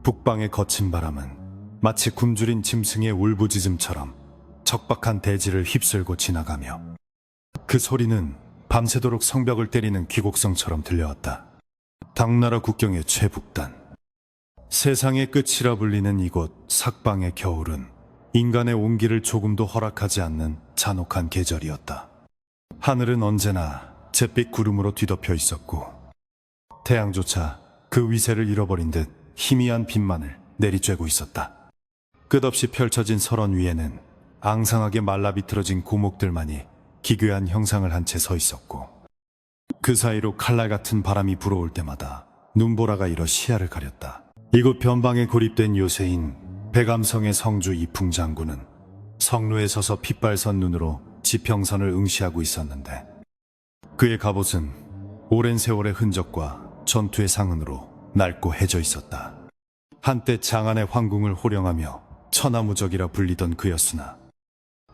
북방의 거친 바람은 마치 굶주린 짐승의 울부짖음처럼 척박한 대지를 휩쓸고 지나가며 그 소리는 밤새도록 성벽을 때리는 귀곡성처럼 들려왔다. 당나라 국경의 최북단, 세상의 끝이라 불리는 이곳 삭방의 겨울은 인간의 온기를 조금도 허락하지 않는 잔혹한 계절이었다. 하늘은 언제나 잿빛 구름으로 뒤덮여 있었고 태양조차 그 위세를 잃어버린 듯 희미한 빛만을 내리쬐고 있었다. 끝없이 펼쳐진 설원 위에는 앙상하게 말라비틀어진 고목들만이 기괴한 형상을 한 채 서 있었고 그 사이로 칼날 같은 바람이 불어올 때마다 눈보라가 일어 시야를 가렸다. 이곳 변방에 고립된 요새인 백암성의 성주 이풍 장군은 성루에 서서 핏발선 눈으로 지평선을 응시하고 있었는데 그의 갑옷은 오랜 세월의 흔적과 전투의 상흔으로 낡고 해져 있었다. 한때 장안의 황궁을 호령하며 천하무적이라 불리던 그였으나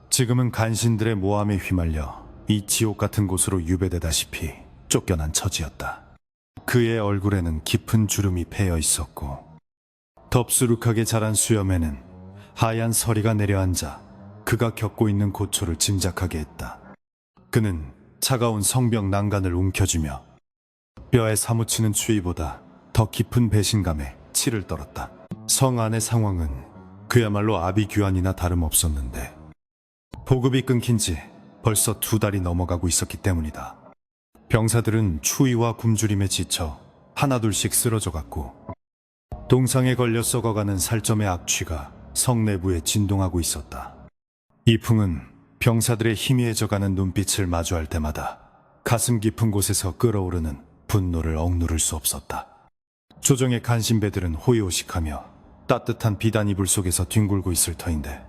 지금은 간신들의 모함에 휘말려 이 지옥 같은 곳으로 유배되다시피 쫓겨난 처지였다. 그의 얼굴에는 깊은 주름이 패여 있었고 덥수룩하게 자란 수염에는 하얀 서리가 내려앉아 그가 겪고 있는 고초를 짐작하게 했다. 그는 차가운 성벽 난간을 움켜쥐며 뼈에 사무치는 추위보다 더 깊은 배신감에 치를 떨었다. 성 안의 상황은 그야말로 아비규환이나 다름없었는데 보급이 끊긴 지 벌써 2달이 넘어가고 있었기 때문이다. 병사들은 추위와 굶주림에 지쳐 하나둘씩 쓰러져갔고 동상에 걸려 썩어가는 살점의 악취가 성 내부에 진동하고 있었다. 이풍은 병사들의 희미해져가는 눈빛을 마주할 때마다 가슴 깊은 곳에서 끓어오르는 분노를 억누를 수 없었다. 조정의 간신배들은 호의호식하며 따뜻한 비단 이불 속에서 뒹굴고 있을 터인데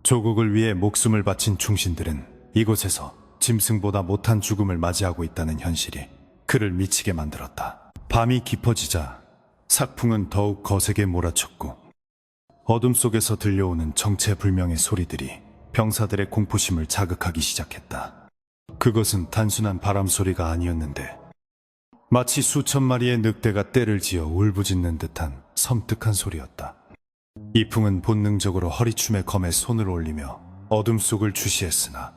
조국을 위해 목숨을 바친 충신들은 이곳에서 짐승보다 못한 죽음을 맞이하고 있다는 현실이 그를 미치게 만들었다. 밤이 깊어지자 삭풍은 더욱 거세게 몰아쳤고 어둠 속에서 들려오는 정체불명의 소리들이 병사들의 공포심을 자극하기 시작했다. 그것은 단순한 바람소리가 아니었는데 마치 수천 마리의 늑대가 떼를 지어 울부짖는 듯한 섬뜩한 소리였다. 이풍은 본능적으로 허리춤에 검에 손을 올리며 어둠 속을 주시했으나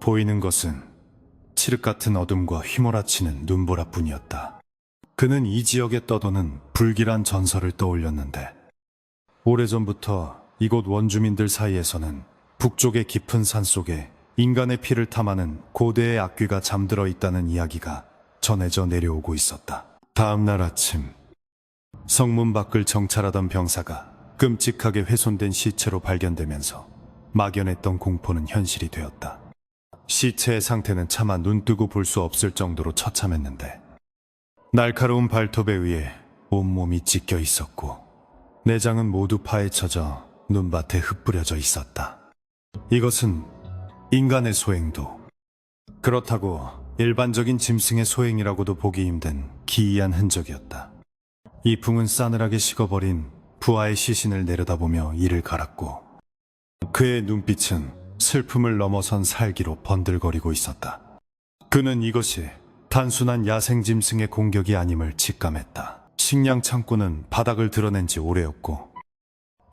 보이는 것은 칠흑 같은 어둠과 휘몰아치는 눈보라뿐이었다. 그는 이 지역에 떠도는 불길한 전설을 떠올렸는데 오래전부터 이곳 원주민들 사이에서는 북쪽의 깊은 산속에 인간의 피를 탐하는 고대의 악귀가 잠들어 있다는 이야기가 전해져 내려오고 있었다. 다음 날 아침 성문 밖을 정찰하던 병사가 끔찍하게 훼손된 시체로 발견되면서 막연했던 공포는 현실이 되었다. 시체의 상태는 차마 눈뜨고 볼 수 없을 정도로 처참했는데 날카로운 발톱에 의해 온몸이 찢겨 있었고 내장은 모두 파헤쳐져 눈밭에 흩뿌려져 있었다. 이것은 인간의 소행도 그렇다고 일반적인 짐승의 소행이라고도 보기 힘든 기이한 흔적이었다. 이풍은 싸늘하게 식어버린 부하의 시신을 내려다보며 이를 갈았고 그의 눈빛은 슬픔을 넘어선 살기로 번들거리고 있었다. 그는 이것이 단순한 야생 짐승의 공격이 아님을 직감했다. 식량 창고는 바닥을 드러낸 지 오래였고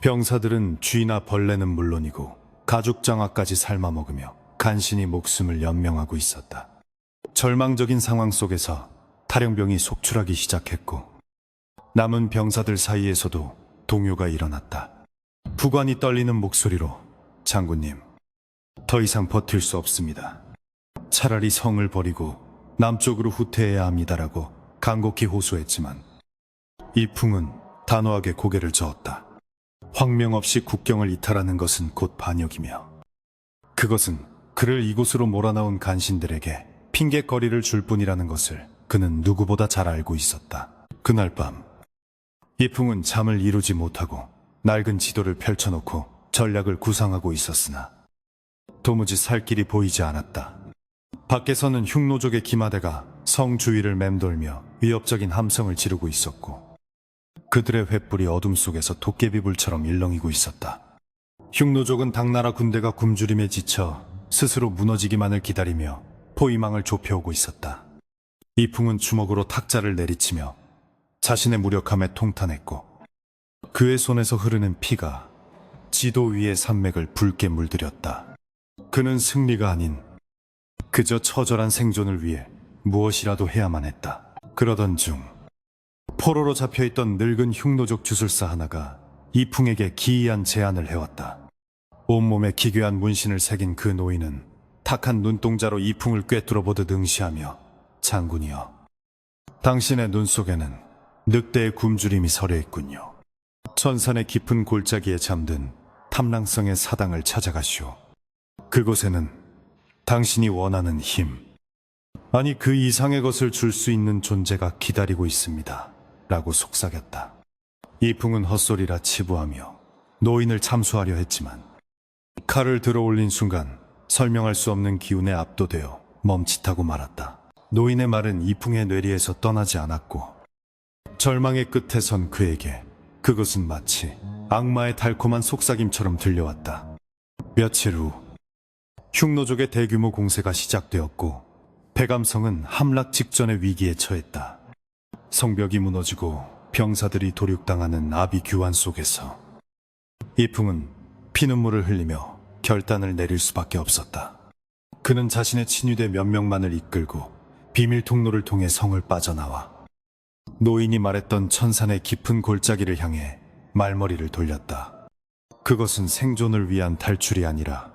병사들은 쥐나 벌레는 물론이고 가죽 장화까지 삶아먹으며 간신히 목숨을 연명하고 있었다. 절망적인 상황 속에서 탈영병이 속출하기 시작했고 남은 병사들 사이에서도 동요가 일어났다. 부관이 떨리는 목소리로 장군님, 더 이상 버틸 수 없습니다. 차라리 성을 버리고 남쪽으로 후퇴해야 합니다라고 간곡히 호소했지만 이풍은 단호하게 고개를 저었다. 황명 없이 국경을 이탈하는 것은 곧 반역이며 그것은 그를 이곳으로 몰아넣은 간신들에게 핑곗거리를 줄 뿐이라는 것을 그는 누구보다 잘 알고 있었다. 그날 밤 이풍은 잠을 이루지 못하고 낡은 지도를 펼쳐놓고 전략을 구상하고 있었으나 도무지 살 길이 보이지 않았다. 밖에서는 흉노족의 기마대가 성 주위를 맴돌며 위협적인 함성을 지르고 있었고 그들의 횃불이 어둠 속에서 도깨비불처럼 일렁이고 있었다. 흉노족은 당나라 군대가 굶주림에 지쳐 스스로 무너지기만을 기다리며 포위망을 좁혀오고 있었다. 이풍은 주먹으로 탁자를 내리치며 자신의 무력함에 통탄했고 그의 손에서 흐르는 피가 지도 위의 산맥을 붉게 물들였다. 그는 승리가 아닌 그저 처절한 생존을 위해 무엇이라도 해야만 했다. 그러던 중 포로로 잡혀있던 늙은 흉노족 주술사 하나가 이풍에게 기이한 제안을 해왔다. 온몸에 기괴한 문신을 새긴 그 노인은 탁한 눈동자로 이풍을 꿰뚫어 보듯 응시하며 장군이여, 당신의 눈 속에는 늑대의 굶주림이 서려 있군요. 천산의 깊은 골짜기에 잠든 탐랑성의 사당을 찾아가시오. 그곳에는 당신이 원하는 힘, 아니 그 이상의 것을 줄 수 있는 존재가 기다리고 있습니다. 라고 속삭였다. 이풍은 헛소리라 치부하며 노인을 참수하려 했지만 칼을 들어 올린 순간 설명할 수 없는 기운에 압도되어 멈칫하고 말았다. 노인의 말은 이풍의 뇌리에서 떠나지 않았고 절망의 끝에 선 그에게 그것은 마치 악마의 달콤한 속삭임처럼 들려왔다. 며칠 후 흉노족의 대규모 공세가 시작되었고 백암성은 함락 직전의 위기에 처했다. 성벽이 무너지고 병사들이 도륙당하는 아비규환 속에서 이풍은 피눈물을 흘리며 결단을 내릴 수밖에 없었다. 그는 자신의 친위대 몇 명만을 이끌고 비밀 통로를 통해 성을 빠져나와 노인이 말했던 천산의 깊은 골짜기를 향해 말머리를 돌렸다. 그것은 생존을 위한 탈출이 아니라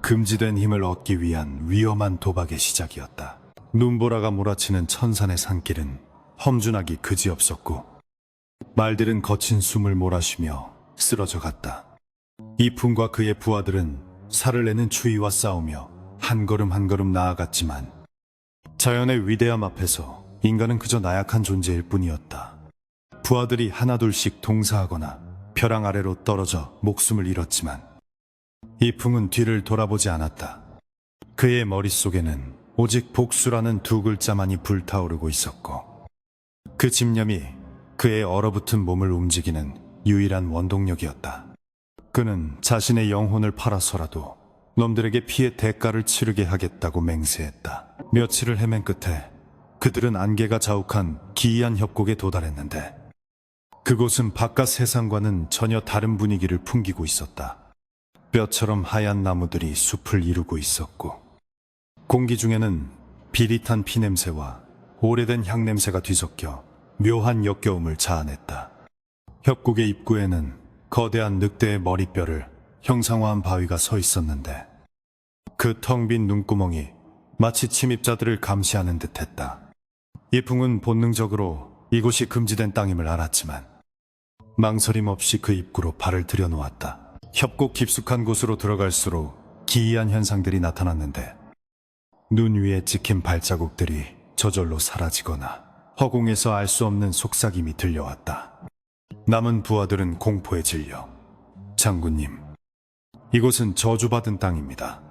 금지된 힘을 얻기 위한 위험한 도박의 시작이었다. 눈보라가 몰아치는 천산의 산길은 험준하기 그지없었고 말들은 거친 숨을 몰아쉬며 쓰러져 갔다. 이풍과 그의 부하들은 살을 내는 추위와 싸우며 한 걸음 한 걸음 나아갔지만 자연의 위대함 앞에서 인간은 그저 나약한 존재일 뿐이었다. 부하들이 하나둘씩 동사하거나 벼랑 아래로 떨어져 목숨을 잃었지만 이풍은 뒤를 돌아보지 않았다. 그의 머릿속에는 오직 복수라는 두 글자만이 불타오르고 있었고 그 집념이 그의 얼어붙은 몸을 움직이는 유일한 원동력이었다. 그는 자신의 영혼을 팔아서라도 놈들에게 피해 대가를 치르게 하겠다고 맹세했다. 며칠을 헤맨 끝에 그들은 안개가 자욱한 기이한 협곡에 도달했는데 그곳은 바깥 세상과는 전혀 다른 분위기를 풍기고 있었다. 뼈처럼 하얀 나무들이 숲을 이루고 있었고 공기 중에는 비릿한 피냄새와 오래된 향냄새가 뒤섞여 묘한 역겨움을 자아냈다. 협곡의 입구에는 거대한 늑대의 머리뼈를 형상화한 바위가 서 있었는데 그 텅 빈 눈구멍이 마치 침입자들을 감시하는 듯했다. 이풍은 본능적으로 이곳이 금지된 땅임을 알았지만 망설임 없이 그 입구로 발을 들여놓았다. 협곡 깊숙한 곳으로 들어갈수록 기이한 현상들이 나타났는데 눈 위에 찍힌 발자국들이 저절로 사라지거나 허공에서 알 수 없는 속삭임이 들려왔다. 남은 부하들은 공포에 질려 장군님, 이곳은 저주받은 땅입니다.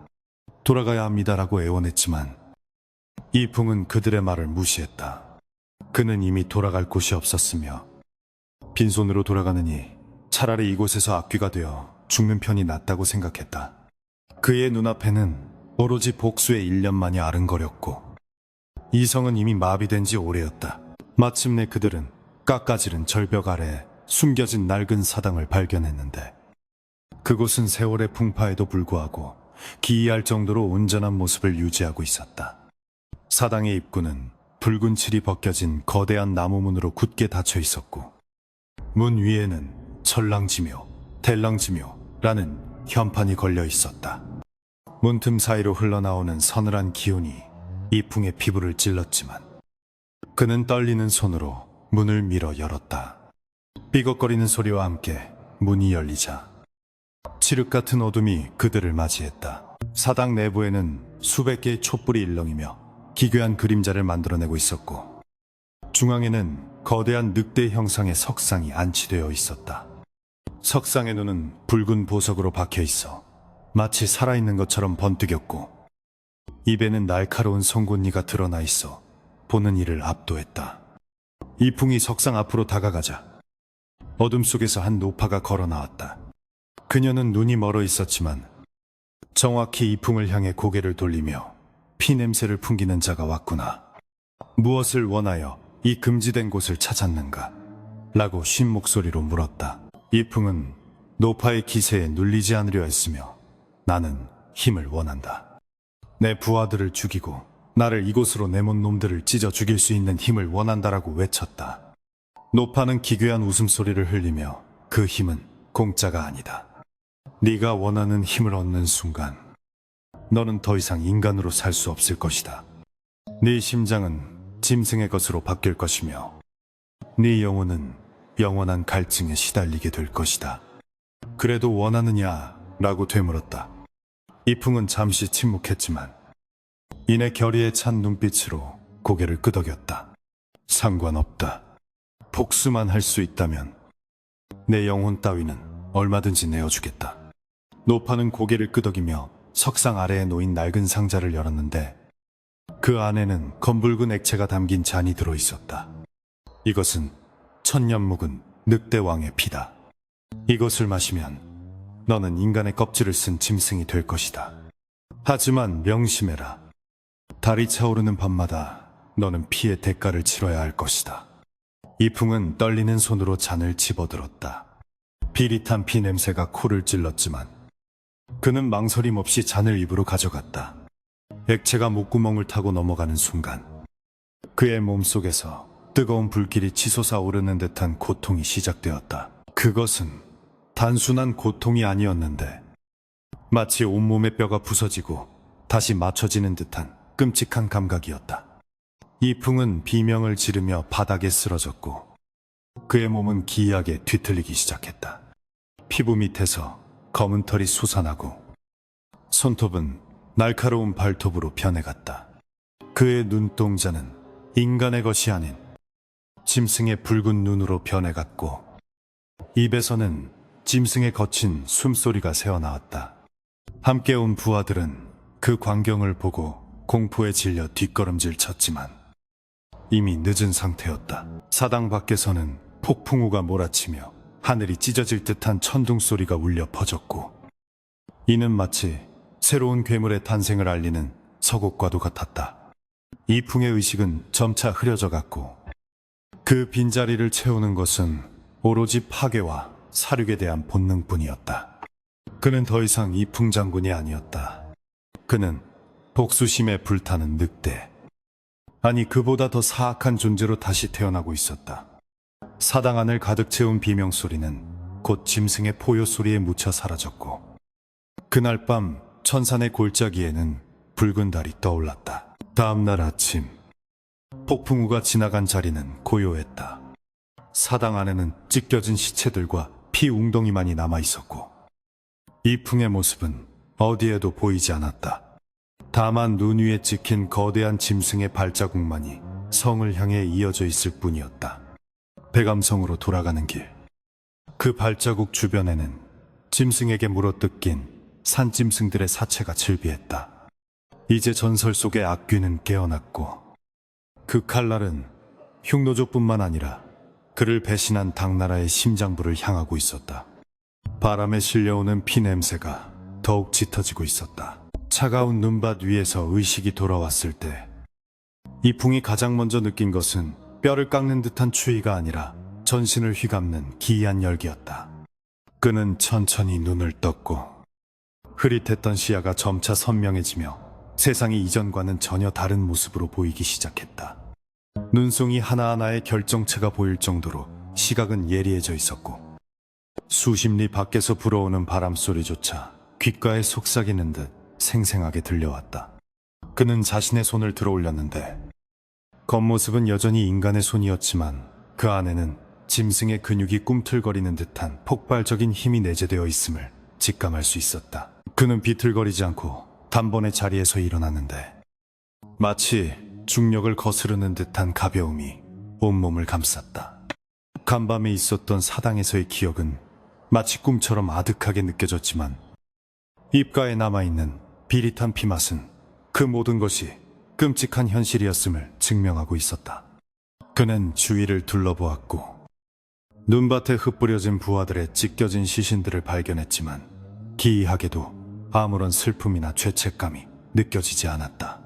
돌아가야 합니다라고 애원했지만 이풍은 그들의 말을 무시했다. 그는 이미 돌아갈 곳이 없었으며 빈손으로 돌아가느니 차라리 이곳에서 악귀가 되어 죽는 편이 낫다고 생각했다. 그의 눈앞에는 오로지 복수의 일념만이 아른거렸고 이 성은 이미 마비된 지 오래였다. 마침내 그들은 깎아지른 절벽 아래 숨겨진 낡은 사당을 발견했는데 그곳은 세월의 풍파에도 불구하고 기이할 정도로 온전한 모습을 유지하고 있었다. 사당의 입구는 붉은 칠이 벗겨진 거대한 나무문으로 굳게 닫혀 있었고 문 위에는 철랑지묘, 델랑지묘라는 현판이 걸려 있었다. 문틈 사이로 흘러나오는 서늘한 기운이 이풍의 피부를 찔렀지만 그는 떨리는 손으로 문을 밀어 열었다. 삐걱거리는 소리와 함께 문이 열리자 칠흑 같은 어둠이 그들을 맞이했다. 사당 내부에는 수백 개의 촛불이 일렁이며 기괴한 그림자를 만들어내고 있었고 중앙에는 거대한 늑대 형상의 석상이 안치되어 있었다. 석상의 눈은 붉은 보석으로 박혀 있어 마치 살아있는 것처럼 번뜩였고 입에는 날카로운 송곳니가 드러나 있어 보는 이를 압도했다. 이풍이 석상 앞으로 다가가자 어둠 속에서 한 노파가 걸어 나왔다. 그녀는 눈이 멀어 있었지만 정확히 이풍을 향해 고개를 돌리며 피냄새를 풍기는 자가 왔구나. 무엇을 원하여 이 금지된 곳을 찾았는가? 라고 쉰 목소리로 물었다. 이풍은 노파의 기세에 눌리지 않으려 했으며 나는 힘을 원한다. 내 부하들을 죽이고 나를 이곳으로 내몬 놈들을 찢어 죽일 수 있는 힘을 원한다라고 외쳤다. 노파는 기괴한 웃음소리를 흘리며 그 힘은 공짜가 아니다. 네가 원하는 힘을 얻는 순간 너는 더 이상 인간으로 살 수 없을 것이다. 네 심장은 짐승의 것으로 바뀔 것이며 네 영혼은 영원한 갈증에 시달리게 될 것이다. 그래도 원하느냐? 라고 되물었다. 이풍은 잠시 침묵했지만 이내 결의에 찬 눈빛으로 고개를 끄덕였다. 상관없다. 복수만 할 수 있다면 내 영혼 따위는 얼마든지 내어주겠다. 노파는 고개를 끄덕이며 석상 아래에 놓인 낡은 상자를 열었는데 그 안에는 검붉은 액체가 담긴 잔이 들어있었다. 이것은 천년 묵은 늑대왕의 피다. 이것을 마시면 너는 인간의 껍질을 쓴 짐승이 될 것이다. 하지만 명심해라. 달이 차오르는 밤마다 너는 피의 대가를 치러야 할 것이다. 이풍은 떨리는 손으로 잔을 집어들었다. 비릿한 피 냄새가 코를 찔렀지만 그는 망설임 없이 잔을 입으로 가져갔다. 액체가 목구멍을 타고 넘어가는 순간 그의 몸속에서 뜨거운 불길이 치솟아 오르는 듯한 고통이 시작되었다. 그것은 단순한 고통이 아니었는데 마치 온몸의 뼈가 부서지고 다시 맞춰지는 듯한 끔찍한 감각이었다. 이풍은 비명을 지르며 바닥에 쓰러졌고 그의 몸은 기이하게 뒤틀리기 시작했다. 피부 밑에서 검은 털이 솟아나고 손톱은 날카로운 발톱으로 변해갔다. 그의 눈동자는 인간의 것이 아닌 짐승의 붉은 눈으로 변해갔고 입에서는 짐승의 거친 숨소리가 새어나왔다. 함께 온 부하들은 그 광경을 보고 공포에 질려 뒷걸음질 쳤지만 이미 늦은 상태였다. 사당 밖에서는 폭풍우가 몰아치며 하늘이 찢어질 듯한 천둥 소리가 울려 퍼졌고 이는 마치 새로운 괴물의 탄생을 알리는 서곡과도 같았다. 이풍의 의식은 점차 흐려져 갔고 그 빈자리를 채우는 것은 오로지 파괴와 사륙에 대한 본능뿐이었다. 그는 더 이상 이풍 장군이 아니었다. 그는 복수심에 불타는 늑대, 아니 그보다 더 사악한 존재로 다시 태어나고 있었다. 사당 안을 가득 채운 비명소리는 곧 짐승의 포효소리에 묻혀 사라졌고 그날 밤 천산의 골짜기에는 붉은 달이 떠올랐다. 다음날 아침 폭풍우가 지나간 자리는 고요했다. 사당 안에는 찢겨진 시체들과 피 웅덩이만이 남아있었고 이풍의 모습은 어디에도 보이지 않았다. 다만 눈 위에 찍힌 거대한 짐승의 발자국만이 성을 향해 이어져 있을 뿐이었다. 백암성으로 돌아가는 길. 그 발자국 주변에는 짐승에게 물어뜯긴 산짐승들의 사체가 즐비했다. 이제 전설 속의 악귀는 깨어났고 그 칼날은 흉노조뿐만 아니라 그를 배신한 당나라의 심장부를 향하고 있었다. 바람에 실려오는 피 냄새가 더욱 짙어지고 있었다. 차가운 눈밭 위에서 의식이 돌아왔을 때 이풍이 가장 먼저 느낀 것은 뼈를 깎는 듯한 추위가 아니라 전신을 휘감는 기이한 열기였다. 그는 천천히 눈을 떴고 흐릿했던 시야가 점차 선명해지며 세상이 이전과는 전혀 다른 모습으로 보이기 시작했다. 눈송이 하나하나의 결정체가 보일 정도로 시각은 예리해져 있었고 수십 리 밖에서 불어오는 바람소리조차 귓가에 속삭이는 듯 생생하게 들려왔다. 그는 자신의 손을 들어 올렸는데 겉모습은 여전히 인간의 손이었지만 그 안에는 짐승의 근육이 꿈틀거리는 듯한 폭발적인 힘이 내재되어 있음을 직감할 수 있었다. 그는 비틀거리지 않고 단번에 자리에서 일어났는데 마치 중력을 거스르는 듯한 가벼움이 온몸을 감쌌다. 간밤에 있었던 사당에서의 기억은 마치 꿈처럼 아득하게 느껴졌지만 입가에 남아있는 비릿한 피맛은 그 모든 것이 끔찍한 현실이었음을 증명하고 있었다. 그는 주위를 둘러보았고 눈밭에 흩뿌려진 부하들의 찢겨진 시신들을 발견했지만 기이하게도 아무런 슬픔이나 죄책감이 느껴지지 않았다.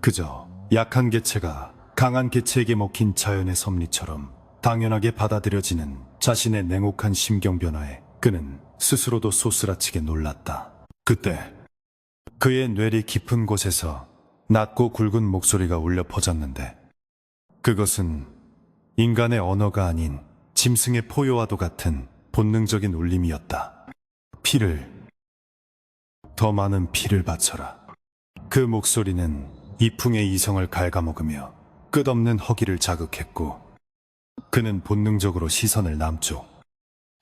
그저 약한 개체가 강한 개체에게 먹힌 자연의 섭리처럼 당연하게 받아들여지는 자신의 냉혹한 심경 변화에 그는 스스로도 소스라치게 놀랐다. 그때 그의 뇌리 깊은 곳에서 낮고 굵은 목소리가 울려 퍼졌는데 그것은 인간의 언어가 아닌 짐승의 포효와도 같은 본능적인 울림이었다. 피를, 더 많은 피를 바쳐라. 그 목소리는 이풍의 이성을 갉아먹으며 끝없는 허기를 자극했고 그는 본능적으로 시선을 남쪽,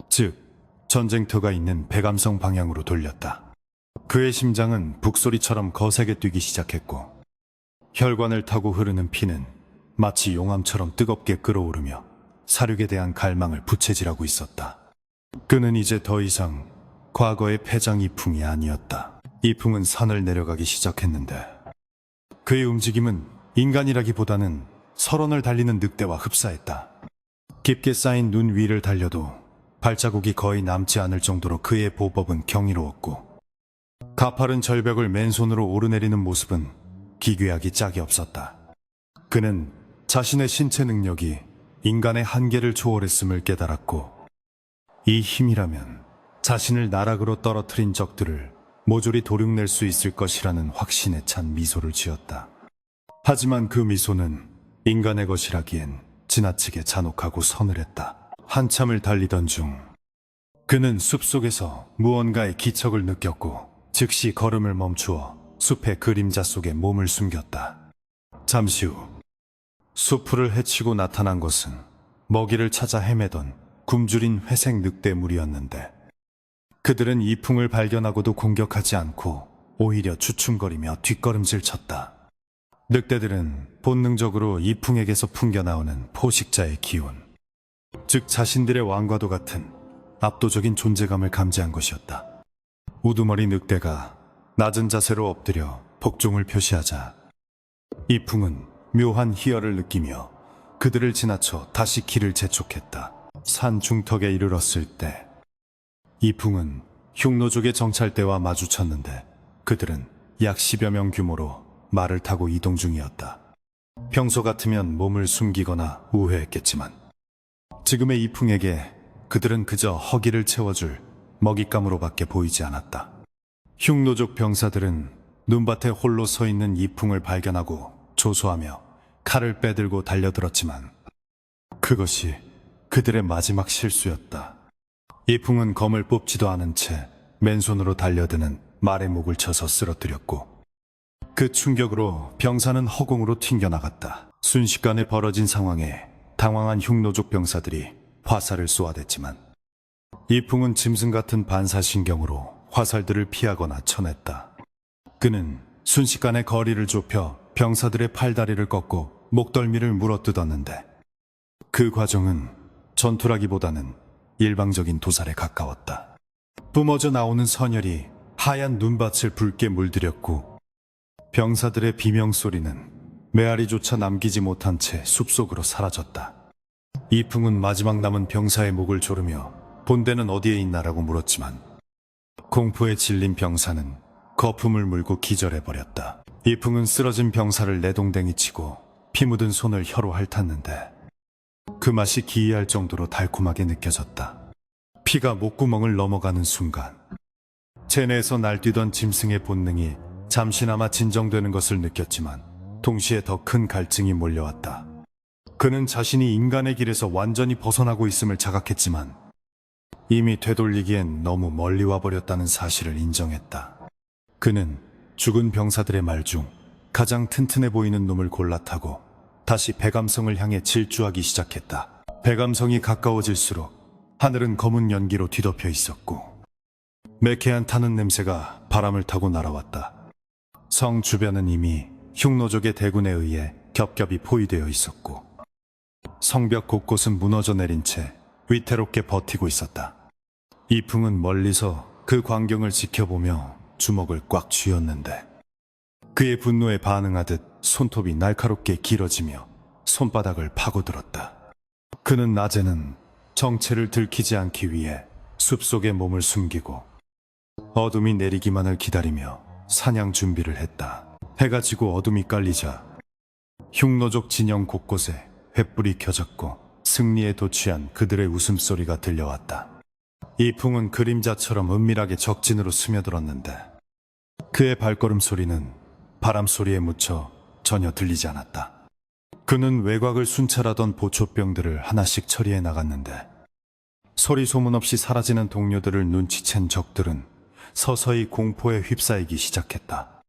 즉 전쟁터가 있는 백암성 방향으로 돌렸다. 그의 심장은 북소리처럼 거세게 뛰기 시작했고 혈관을 타고 흐르는 피는 마치 용암처럼 뜨겁게 끓어오르며 사륙에 대한 갈망을 부채질하고 있었다. 그는 이제 더 이상 과거의 패장 이풍이 아니었다. 이풍은 산을 내려가기 시작했는데 그의 움직임은 인간이라기보다는 설원을 달리는 늑대와 흡사했다. 깊게 쌓인 눈 위를 달려도 발자국이 거의 남지 않을 정도로 그의 보법은 경이로웠고 가파른 절벽을 맨손으로 오르내리는 모습은 기괴하기 짝이 없었다. 그는 자신의 신체 능력이 인간의 한계를 초월했음을 깨달았고 이 힘이라면 자신을 나락으로 떨어뜨린 적들을 모조리 도륙낼 수 있을 것이라는 확신에 찬 미소를 지었다. 하지만 그 미소는 인간의 것이라기엔 지나치게 잔혹하고 서늘했다. 한참을 달리던 중 그는 숲속에서 무언가의 기척을 느꼈고 즉시 걸음을 멈추어 숲의 그림자 속에 몸을 숨겼다. 잠시 후 숲풀을 헤치고 나타난 것은 먹이를 찾아 헤매던 굶주린 회색 늑대 무리였는데 그들은 이풍을 발견하고도 공격하지 않고 오히려 주춤거리며 뒷걸음질 쳤다. 늑대들은 본능적으로 이풍에게서 풍겨나오는 포식자의 기운, 즉 자신들의 왕과도 같은 압도적인 존재감을 감지한 것이었다. 우두머리 늑대가 낮은 자세로 엎드려 복종을 표시하자 이풍은 묘한 희열을 느끼며 그들을 지나쳐 다시 길을 재촉했다. 산 중턱에 이르렀을 때 이풍은 흉노족의 정찰대와 마주쳤는데 그들은 약 10여 명 규모로 말을 타고 이동 중이었다. 평소 같으면 몸을 숨기거나 우회했겠지만 지금의 이풍에게 그들은 그저 허기를 채워줄 먹잇감으로밖에 보이지 않았다. 흉노족 병사들은 눈밭에 홀로 서 있는 이풍을 발견하고 조소하며 칼을 빼들고 달려들었지만 그것이 그들의 마지막 실수였다. 이풍은 검을 뽑지도 않은 채 맨손으로 달려드는 말의 목을 쳐서 쓰러뜨렸고 그 충격으로 병사는 허공으로 튕겨나갔다. 순식간에 벌어진 상황에 당황한 흉노족 병사들이 화살을 쏘아댔지만 이풍은 짐승 같은 반사신경으로 화살들을 피하거나 쳐냈다. 그는 순식간에 거리를 좁혀 병사들의 팔다리를 꺾고 목덜미를 물어뜯었는데 그 과정은 전투라기보다는 일방적인 도살에 가까웠다. 뿜어져 나오는 선혈이 하얀 눈밭을 붉게 물들였고 병사들의 비명소리는 메아리조차 남기지 못한 채 숲속으로 사라졌다. 이풍은 마지막 남은 병사의 목을 조르며 본대는 어디에 있나라고 물었지만 공포에 질린 병사는 거품을 물고 기절해버렸다. 이풍은 쓰러진 병사를 내동댕이 치고 피 묻은 손을 혀로 핥았는데 그 맛이 기이할 정도로 달콤하게 느껴졌다. 피가 목구멍을 넘어가는 순간 체내에서 날뛰던 짐승의 본능이 잠시나마 진정되는 것을 느꼈지만 동시에 더 큰 갈증이 몰려왔다. 그는 자신이 인간의 길에서 완전히 벗어나고 있음을 자각했지만 이미 되돌리기엔 너무 멀리 와버렸다는 사실을 인정했다. 그는 죽은 병사들의 말 중 가장 튼튼해 보이는 놈을 골라 타고 다시 백암성을 향해 질주하기 시작했다. 백암성이 가까워질수록 하늘은 검은 연기로 뒤덮여 있었고 매캐한 타는 냄새가 바람을 타고 날아왔다. 성 주변은 이미 흉노족의 대군에 의해 겹겹이 포위되어 있었고 성벽 곳곳은 무너져 내린 채 위태롭게 버티고 있었다. 이풍은 멀리서 그 광경을 지켜보며 주먹을 꽉 쥐었는데 그의 분노에 반응하듯 손톱이 날카롭게 길어지며 손바닥을 파고들었다. 그는 낮에는 정체를 들키지 않기 위해 숲속에 몸을 숨기고 어둠이 내리기만을 기다리며 사냥 준비를 했다. 해가 지고 어둠이 깔리자 흉노족 진영 곳곳에 횃불이 켜졌고 승리에 도취한 그들의 웃음소리가 들려왔다. 이풍은 그림자처럼 은밀하게 적진으로 스며들었는데 그의 발걸음 소리는 바람 소리에 묻혀 전혀 들리지 않았다. 그는 외곽을 순찰하던 보초병들을 하나씩 처리해 나갔는데 소리 소문 없이 사라지는 동료들을 눈치챈 적들은 서서히 공포에 휩싸이기 시작했다.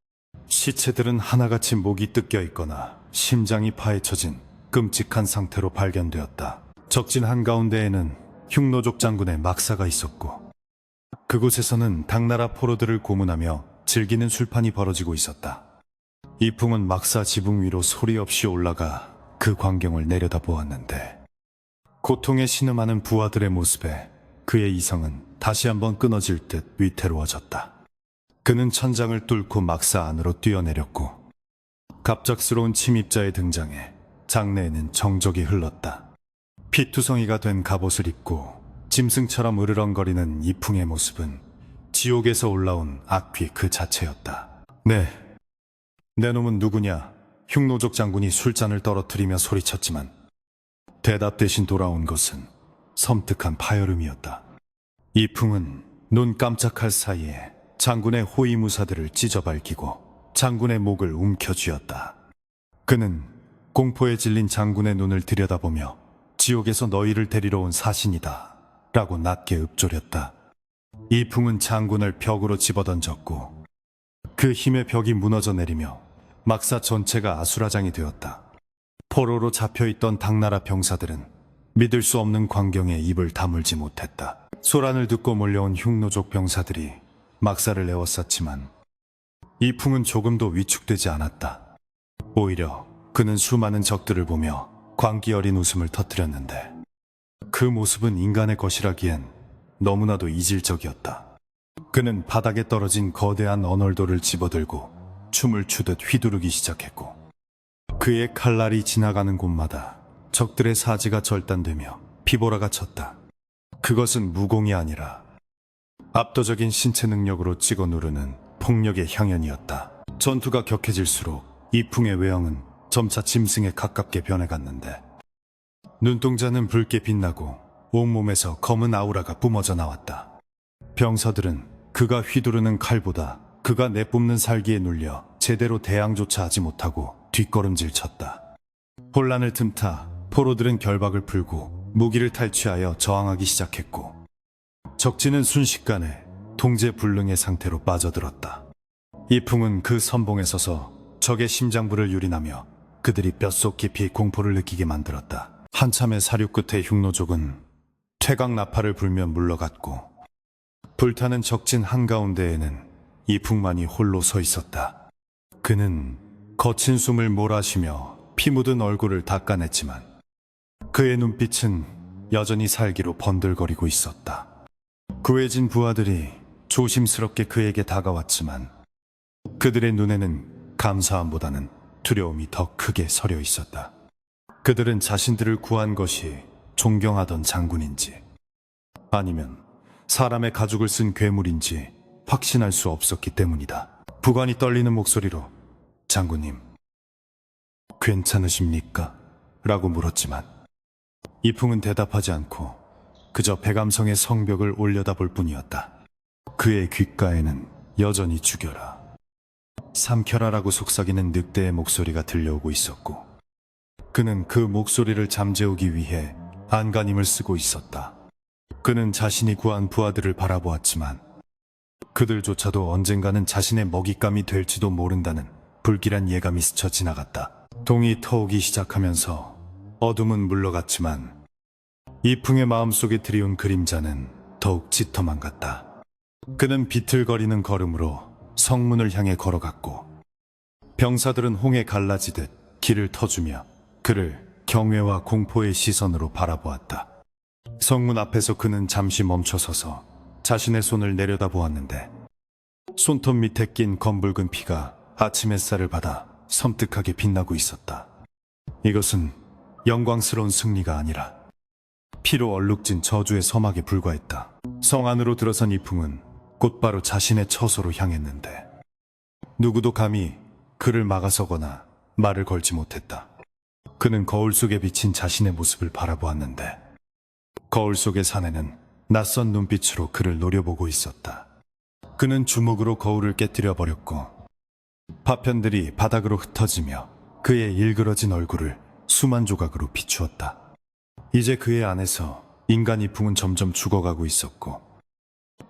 시체들은 하나같이 목이 뜯겨 있거나 심장이 파헤쳐진 끔찍한 상태로 발견되었다. 적진 한가운데에는 흉노족 장군의 막사가 있었고 그곳에서는 당나라 포로들을 고문하며 즐기는 술판이 벌어지고 있었다. 이풍은 막사 지붕 위로 소리 없이 올라가 그 광경을 내려다보았는데 고통에 신음하는 부하들의 모습에 그의 이성은 다시 한번 끊어질 듯 위태로워졌다. 그는 천장을 뚫고 막사 안으로 뛰어내렸고 갑작스러운 침입자의 등장에 장내에는 정적이 흘렀다. 피투성이가 된 갑옷을 입고 짐승처럼 으르렁거리는 이풍의 모습은 지옥에서 올라온 악귀 그 자체였다. 네, 내 놈은 누구냐? 흉노족 장군이 술잔을 떨어뜨리며 소리쳤지만 대답 대신 돌아온 것은 섬뜩한 파열음이었다. 이풍은 눈 깜짝할 사이에 장군의 호위무사들을 찢어밟히고 장군의 목을 움켜쥐었다. 그는 공포에 질린 장군의 눈을 들여다보며 지옥에서 너희를 데리러 온 사신이다 라고 낮게 읊조렸다. 이풍은 장군을 벽으로 집어던졌고 그 힘의 벽이 무너져 내리며 막사 전체가 아수라장이 되었다. 포로로 잡혀있던 당나라 병사들은 믿을 수 없는 광경에 입을 다물지 못했다. 소란을 듣고 몰려온 흉노족 병사들이 막사를 에워쌌지만 이풍은 조금도 위축되지 않았다. 오히려 그는 수많은 적들을 보며 광기 어린 웃음을 터뜨렸는데 그 모습은 인간의 것이라기엔 너무나도 이질적이었다. 그는 바닥에 떨어진 거대한 언얼도를 집어들고 춤을 추듯 휘두르기 시작했고 그의 칼날이 지나가는 곳마다 적들의 사지가 절단되며 피보라가 쳤다. 그것은 무공이 아니라 압도적인 신체 능력으로 찍어 누르는 폭력의 향연이었다. 전투가 격해질수록 이풍의 외형은 점차 짐승에 가깝게 변해갔는데 눈동자는 붉게 빛나고 온몸에서 검은 아우라가 뿜어져 나왔다. 병사들은 그가 휘두르는 칼보다 그가 내뿜는 살기에 눌려 제대로 대항조차 하지 못하고 뒷걸음질 쳤다. 혼란을 틈타 포로들은 결박을 풀고 무기를 탈취하여 저항하기 시작했고 적진은 순식간에 통제불능의 상태로 빠져들었다. 이풍은 그 선봉에 서서 적의 심장부를 유린하며 그들이 뼛속 깊이 공포를 느끼게 만들었다. 한참의 사륙 끝에 흉노족은 퇴각 나팔을 불며 물러갔고 불타는 적진 한가운데에는 이풍만이 홀로 서 있었다. 그는 거친 숨을 몰아쉬며 피 묻은 얼굴을 닦아냈지만 그의 눈빛은 여전히 살기로 번들거리고 있었다. 구해진 부하들이 조심스럽게 그에게 다가왔지만 그들의 눈에는 감사함보다는 두려움이 더 크게 서려 있었다. 그들은 자신들을 구한 것이 존경하던 장군인지 아니면 사람의 가죽을 쓴 괴물인지 확신할 수 없었기 때문이다. 부관이 떨리는 목소리로 장군님, 괜찮으십니까? 라고 물었지만 이풍은 대답하지 않고 그저 백암성의 성벽을 올려다볼 뿐이었다. 그의 귓가에는 여전히 죽여라, 삼켜라라고 속삭이는 늑대의 목소리가 들려오고 있었고 그는 그 목소리를 잠재우기 위해 안간힘을 쓰고 있었다. 그는 자신이 구한 부하들을 바라보았지만 그들조차도 언젠가는 자신의 먹잇감이 될지도 모른다는 불길한 예감이 스쳐 지나갔다. 동이 터오기 시작하면서 어둠은 물러갔지만 이풍의 마음속에 들이운 그림자는 더욱 짙어만 갔다. 그는 비틀거리는 걸음으로 성문을 향해 걸어갔고 병사들은 홍에 갈라지듯 길을 터주며 그를 경외와 공포의 시선으로 바라보았다. 성문 앞에서 그는 잠시 멈춰서서 자신의 손을 내려다보았는데 손톱 밑에 낀 검붉은 피가 아침 햇살을 받아 섬뜩하게 빛나고 있었다. 이것은 영광스러운 승리가 아니라 피로 얼룩진 저주의 서막에 불과했다. 성 안으로 들어선 이풍은 곧바로 자신의 처소로 향했는데 누구도 감히 그를 막아서거나 말을 걸지 못했다. 그는 거울 속에 비친 자신의 모습을 바라보았는데 거울 속의 사내는 낯선 눈빛으로 그를 노려보고 있었다. 그는 주먹으로 거울을 깨뜨려 버렸고 파편들이 바닥으로 흩어지며 그의 일그러진 얼굴을 수만 조각으로 비추었다. 이제 그의 안에서 인간 이풍은 점점 죽어가고 있었고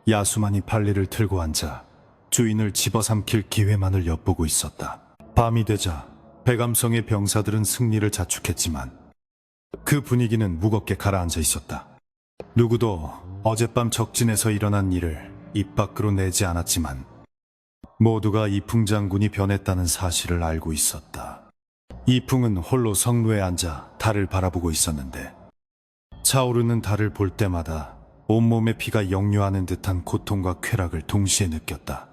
야수만이 발리를 틀고 앉아 주인을 집어삼킬 기회만을 엿보고 있었다. 밤이 되자 백암성의 병사들은 승리를 자축했지만 그 분위기는 무겁게 가라앉아 있었다. 누구도 어젯밤 적진에서 일어난 일을 입 밖으로 내지 않았지만 모두가 이풍 장군이 변했다는 사실을 알고 있었다. 이풍은 홀로 성루에 앉아 달을 바라보고 있었는데 차오르는 달을 볼 때마다 온몸의 피가 역류하는 듯한 고통과 쾌락을 동시에 느꼈다.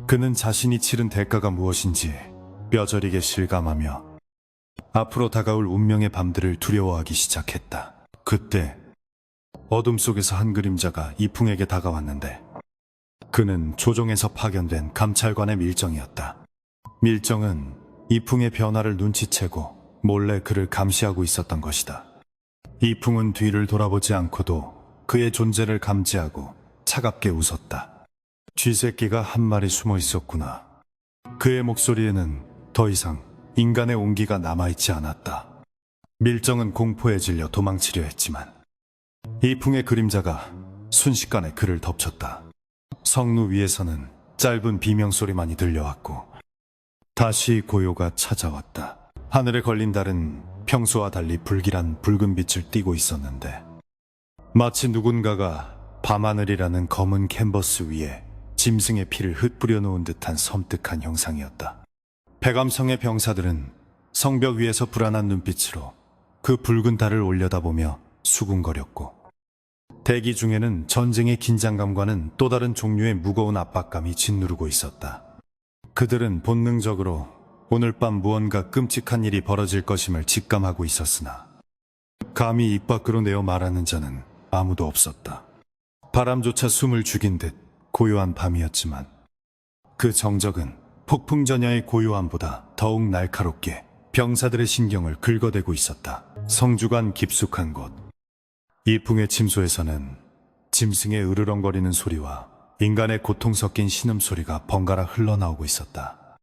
그는 자신이 치른 대가가 무엇인지 뼈저리게 실감하며 앞으로 다가올 운명의 밤들을 두려워하기 시작했다. 그때 어둠 속에서 한 그림자가 이풍에게 다가왔는데 그는 조종에서 파견된 감찰관의 밀정이었다. 밀정은 이풍의 변화를 눈치채고 몰래 그를 감시하고 있었던 것이다. 이풍은 뒤를 돌아보지 않고도 그의 존재를 감지하고 차갑게 웃었다. 쥐새끼가 한 마리 숨어 있었구나. 그의 목소리에는 더 이상 인간의 온기가 남아있지 않았다. 밀정은 공포에 질려 도망치려 했지만 이풍의 그림자가 순식간에 그를 덮쳤다. 성루 위에서는 짧은 비명소리만이 들려왔고 다시 고요가 찾아왔다. 하늘에 걸린 달은 평소와 달리 불길한 붉은 빛을 띠고 있었는데 마치 누군가가 밤하늘이라는 검은 캔버스 위에 짐승의 피를 흩뿌려 놓은 듯한 섬뜩한 형상이었다. 백암성의 병사들은 성벽 위에서 불안한 눈빛으로 그 붉은 달을 올려다보며 수군거렸고 대기 중에는 전쟁의 긴장감과는 또 다른 종류의 무거운 압박감이 짓누르고 있었다. 그들은 본능적으로 오늘 밤 무언가 끔찍한 일이 벌어질 것임을 직감하고 있었으나 감히 입 밖으로 내어 말하는 자는 아무도 없었다. 바람조차 숨을 죽인 듯 고요한 밤이었지만 그 정적은 폭풍전야의 고요함보다 더욱 날카롭게 병사들의 신경을 긁어대고 있었다. 성주간 깊숙한 곳 이풍의 침소에서는 짐승의 으르렁거리는 소리와 인간의 고통 섞인 신음소리가 번갈아 흘러나오고 있었다.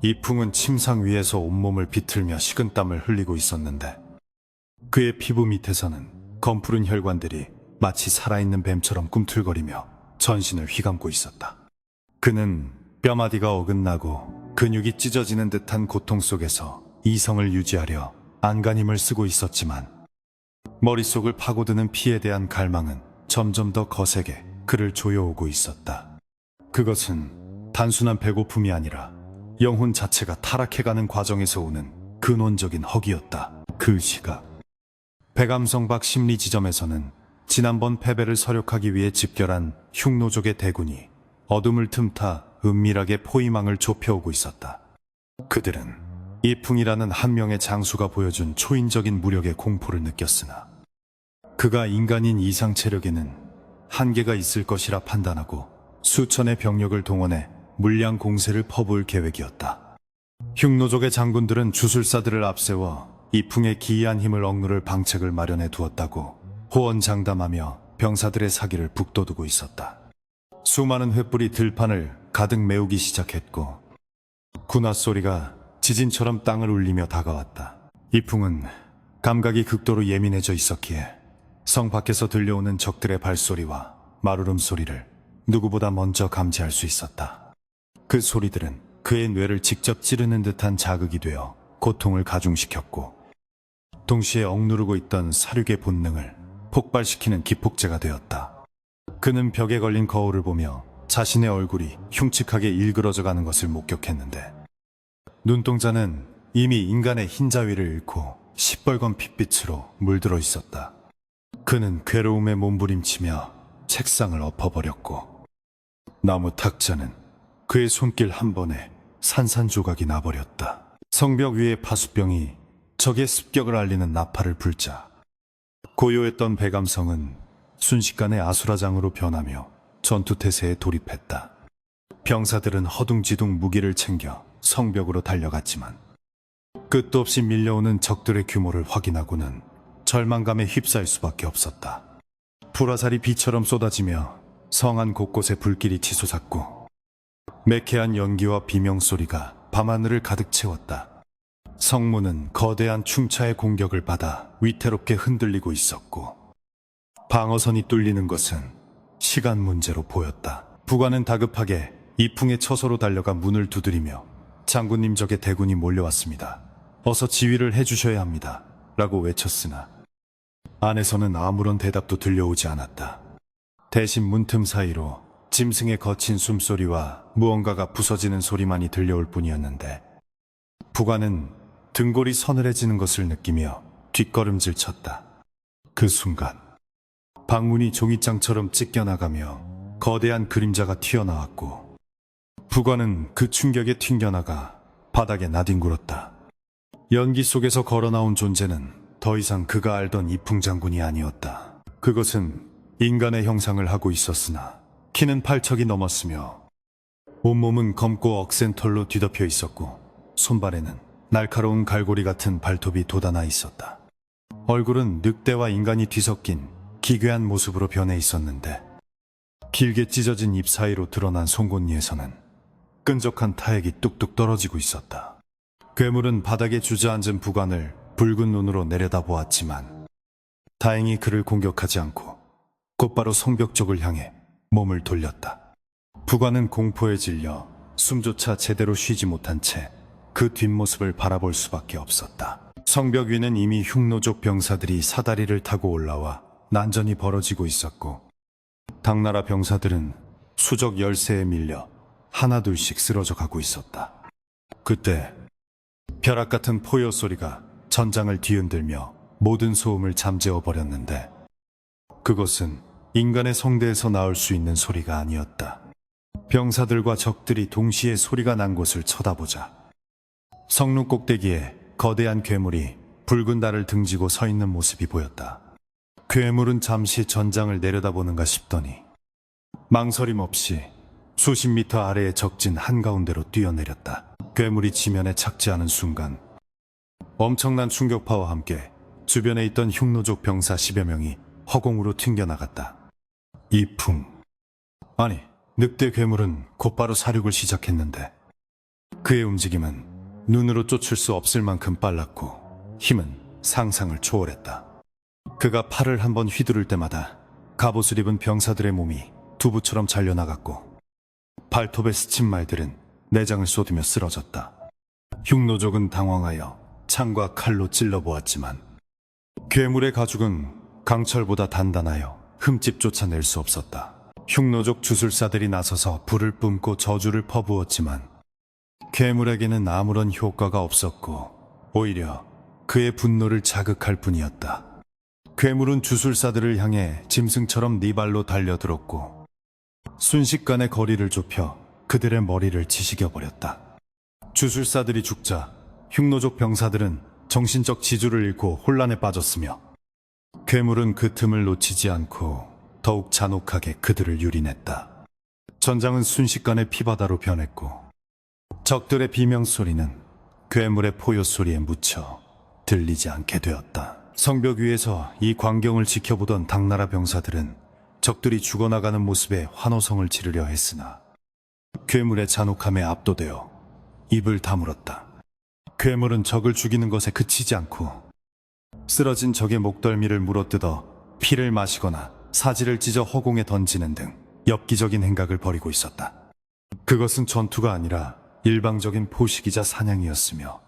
이풍은 침상 위에서 온몸을 비틀며 식은땀을 흘리고 있었는데 그의 피부 밑에서는 검푸른 혈관들이 마치 살아있는 뱀처럼 꿈틀거리며 전신을 휘감고 있었다. 그는 뼈마디가 어긋나고 근육이 찢어지는 듯한 고통 속에서 이성을 유지하려 안간힘을 쓰고 있었지만 머릿속을 파고드는 피에 대한 갈망은 점점 더 거세게 그를 조여오고 있었다. 그것은 단순한 배고픔이 아니라 영혼 자체가 타락해가는 과정에서 오는 근원적인 허기였다. 그 시각 백암성 밖 심리 지점에서는 지난번 패배를 서력하기 위해 집결한 흉노족의 대군이 어둠을 틈타 은밀하게 포위망을 좁혀오고 있었다. 그들은 이풍이라는 한 명의 장수가 보여준 초인적인 무력의 공포를 느꼈으나 그가 인간인 이상 체력에는 한계가 있을 것이라 판단하고 수천의 병력을 동원해 물량 공세를 퍼부을 계획이었다. 흉노족의 장군들은 주술사들을 앞세워 이풍의 기이한 힘을 억누를 방책을 마련해 두었다고 호언장담하며 병사들의 사기를 북돋우고 있었다. 수많은 횃불이 들판을 가득 메우기 시작했고 군화 소리가 지진처럼 땅을 울리며 다가왔다. 이풍은 감각이 극도로 예민해져 있었기에 성 밖에서 들려오는 적들의 발소리와 마루름 소리를 누구보다 먼저 감지할 수 있었다. 그 소리들은 그의 뇌를 직접 찌르는 듯한 자극이 되어 고통을 가중시켰고 동시에 억누르고 있던 사륙의 본능을 폭발시키는 기폭제가 되었다. 그는 벽에 걸린 거울을 보며 자신의 얼굴이 흉측하게 일그러져 가는 것을 목격했는데 눈동자는 이미 인간의 흰자위를 잃고 시뻘건 핏빛으로 물들어 있었다. 그는 괴로움에 몸부림치며 책상을 엎어버렸고 나무 탁자는 그의 손길 한 번에 산산조각이 나버렸다. 성벽 위의 파수병이 적의 습격을 알리는 나팔을 불자 고요했던 백암성은 순식간에 아수라장으로 변하며 전투태세에 돌입했다. 병사들은 허둥지둥 무기를 챙겨 성벽으로 달려갔지만 끝도 없이 밀려오는 적들의 규모를 확인하고는 절망감에 휩싸일 수밖에 없었다. 불화살이 비처럼 쏟아지며 성안 곳곳에 불길이 치솟았고 매캐한 연기와 비명소리가 밤하늘을 가득 채웠다. 성문은 거대한 충차의 공격을 받아 위태롭게 흔들리고 있었고 방어선이 뚫리는 것은 시간 문제로 보였다. 부관은 다급하게 이풍의 처소로 달려가 문을 두드리며 장군님 적의 대군이 몰려왔습니다. 어서 지휘를 해주셔야 합니다. 라고 외쳤으나 안에서는 아무런 대답도 들려오지 않았다. 대신 문틈 사이로 짐승의 거친 숨소리와 무언가가 부서지는 소리만이 들려올 뿐이었는데 부관은 등골이 서늘해지는 것을 느끼며 뒷걸음질 쳤다. 그 순간 방문이 종이장처럼 찢겨나가며 거대한 그림자가 튀어나왔고 부관은 그 충격에 튕겨나가 바닥에 나뒹굴었다. 연기 속에서 걸어나온 존재는 더 이상 그가 알던 이풍 장군이 아니었다. 그것은 인간의 형상을 하고 있었으나 키는 8척이 넘었으며 온몸은 검고 억센 털로 뒤덮여 있었고 손발에는 날카로운 갈고리 같은 발톱이 돋아나 있었다. 얼굴은 늑대와 인간이 뒤섞인 기괴한 모습으로 변해 있었는데 길게 찢어진 입 사이로 드러난 송곳니에서는 끈적한 타액이 뚝뚝 떨어지고 있었다. 괴물은 바닥에 주저앉은 부관을 붉은 눈으로 내려다보았지만 다행히 그를 공격하지 않고 곧바로 성벽 쪽을 향해 몸을 돌렸다. 부관은 공포에 질려 숨조차 제대로 쉬지 못한 채 그 뒷모습을 바라볼 수밖에 없었다. 성벽 위는 이미 흉노족 병사들이 사다리를 타고 올라와 난전이 벌어지고 있었고 당나라 병사들은 수적 열세에 밀려 하나둘씩 쓰러져 가고 있었다. 그때 벼락 같은 포효 소리가 전장을 뒤흔들며 모든 소음을 잠재워 버렸는데 그것은 인간의 성대에서 나올 수 있는 소리가 아니었다. 병사들과 적들이 동시에 소리가 난 곳을 쳐다보자 성루 꼭대기에 거대한 괴물이 붉은 달을 등지고 서 있는 모습이 보였다. 괴물은 잠시 전장을 내려다보는가 싶더니 망설임 없이 수십 미터 아래의 적진 한가운데로 뛰어내렸다. 괴물이 지면에 착지하는 순간 엄청난 충격파와 함께 주변에 있던 흉노족 병사 10여 명이 허공으로 튕겨나갔다. 이풍. 아니, 늑대 괴물은 곧바로 사륙을 시작했는데 그의 움직임은 눈으로 쫓을 수 없을 만큼 빨랐고 힘은 상상을 초월했다. 그가 팔을 한번 휘두를 때마다 갑옷을 입은 병사들의 몸이 두부처럼 잘려나갔고 발톱에 스친 말들은 내장을 쏟으며 쓰러졌다. 흉노족은 당황하여 창과 칼로 찔러보았지만 괴물의 가죽은 강철보다 단단하여 흠집조차 낼 수 없었다. 흉노족 주술사들이 나서서 불을 뿜고 저주를 퍼부었지만 괴물에게는 아무런 효과가 없었고 오히려 그의 분노를 자극할 뿐이었다. 괴물은 주술사들을 향해 짐승처럼 네 발로 달려들었고 순식간에 거리를 좁혀 그들의 머리를 치시겨버렸다. 주술사들이 죽자 흉노족 병사들은 정신적 지주를 잃고 혼란에 빠졌으며 괴물은 그 틈을 놓치지 않고 더욱 잔혹하게 그들을 유린했다. 전장은 순식간에 피바다로 변했고 적들의 비명소리는 괴물의 포효소리에 묻혀 들리지 않게 되었다. 성벽 위에서 이 광경을 지켜보던 당나라 병사들은 적들이 죽어나가는 모습에 환호성을 지르려 했으나 괴물의 잔혹함에 압도되어 입을 다물었다. 괴물은 적을 죽이는 것에 그치지 않고 쓰러진 적의 목덜미를 물어뜯어 피를 마시거나 사지를 찢어 허공에 던지는 등 엽기적인 행각을 벌이고 있었다. 그것은 전투가 아니라 일방적인 포식이자 사냥이었으며